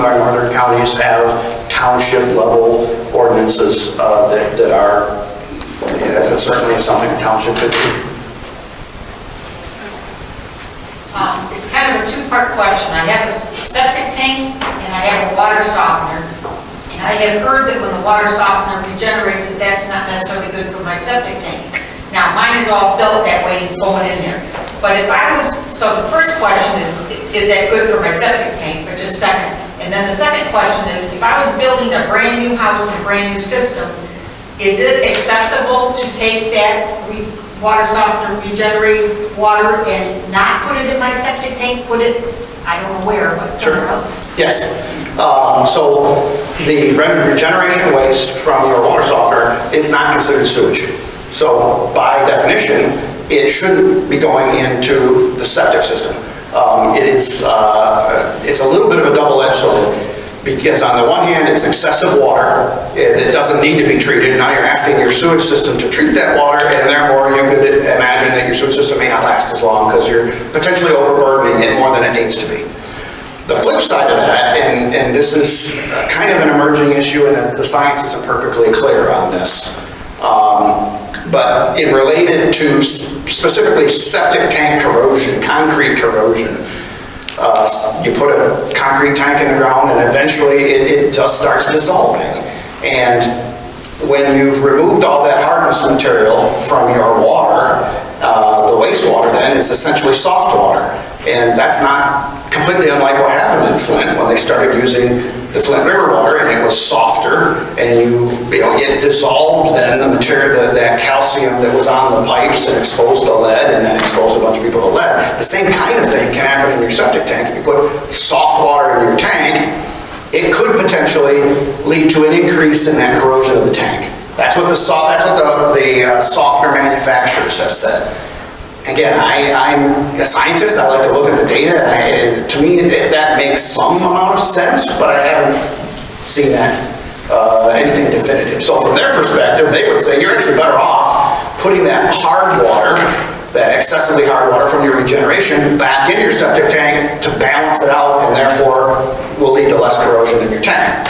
our northern counties have township level ordinances that are, that certainly is something a township could do. It's kind of a two-part question. I have a septic tank and I have a water softener. And I have heard that when the water softener regenerates, that's not necessarily good for my septic tank. Now, mine is all built that way going in there. But so the first question is that good for my septic tank? But just second. And then the second question is, if I was building a brand new house and a brand new system, is it acceptable to take that water softener, regenerate water, and not put it in my septic tank? Put it, I don't know where, but somewhere else? Yes. So the regeneration waste from your water softener is not considered sewage. So by definition, it shouldn't be going into the septic system. It's a little bit of a double-edged sword, because on the one hand, it's excessive water that doesn't need to be treated. Now you're asking your sewage system to treat that water, and therefore you could imagine that your sewage system may not last as long because you're potentially overburdening it more than it needs to be. The flip side of that, and this is kind of an emerging issue, and that the science isn't perfectly clear on this, but in related to specifically septic tank corrosion, concrete corrosion, you put a concrete tank in the ground and eventually it just starts dissolving. And when you've removed all that hardness material from your water, the wastewater then is essentially soft water. And that's not completely unlike what happened in Flint when they started using the Flint River water, and it was softer, and it dissolved then the material, that calcium that was on the pipes, and exposed to lead, and then exposed a bunch of people to lead. The same kind of thing can happen in your septic tank. If you put soft water in your tank, it could potentially lead to an increase in that corrosion of the tank. That's what the softener manufacturers have said. Again, I'm a scientist. I like to look at the data, and to me, that makes some amount of sense, but I haven't seen that anything definitive. So from their perspective, they would say you're actually better off putting that hard water, that excessively hard water from your regeneration, back in your septic tank to balance it out, and therefore will lead to less erosion in your tank.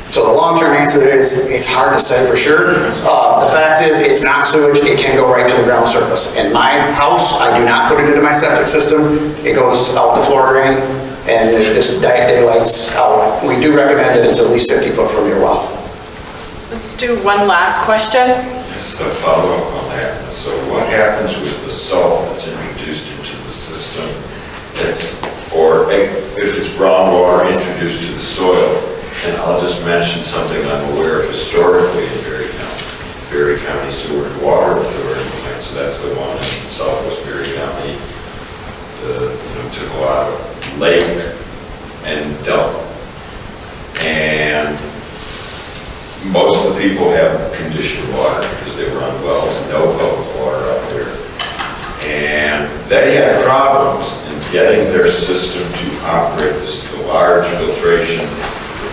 So the long-term answer is, it's hard to say for sure. The fact is, it's not sewage, it can go right to the ground surface. In my house, I do not put it into my septic system. It goes out the floor drain, and it just daylights out. We do recommend that it's at least 50 foot from your well. Let's do one last question. Just a follow-up on that. So what happens with the salt that's introduced into the system? Or if it's brown water introduced to the soil? And I'll just mention something I'm aware of historically in Berry County Sewer and Water Authority. So that's the one in southwest Berry County. Took a lot of lake and dump. And most of the people have conditioned water because they were on wells, no public water out there. And they had problems in getting their system to operate. This is the large filtration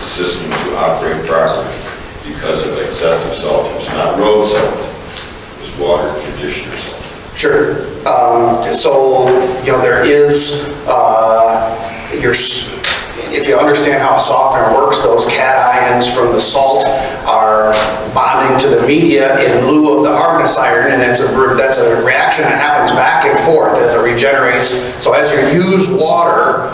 system to operate properly because of excessive salt. It was not road salt, it was water conditioner salt. Sure. So, there is, if you understand how a softener works, those cations from the salt are bonding to the media in lieu of the hardness iron, and that's a reaction that happens back and forth as it regenerates. So as you use water,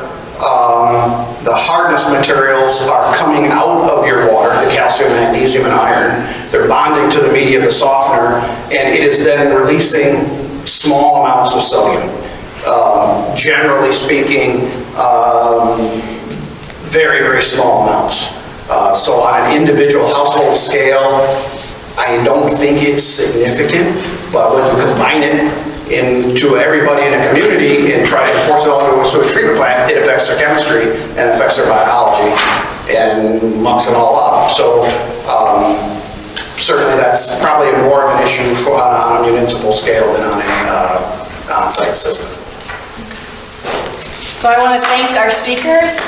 the hardness materials are coming out of your water, the calcium, magnesium, and iron. They're bonding to the media of the softener, and it is then releasing small amounts of sodium. Generally speaking, very, very small amounts. So on an individual household scale, I don't think it's significant, but when you combine it into everybody in a community and try to enforce it all into a sewage treatment plant, it affects their chemistry and affects their biology and mucks it all up. So certainly that's probably more of an issue on a municipal scale than on an on-site system. So I want to thank our speakers.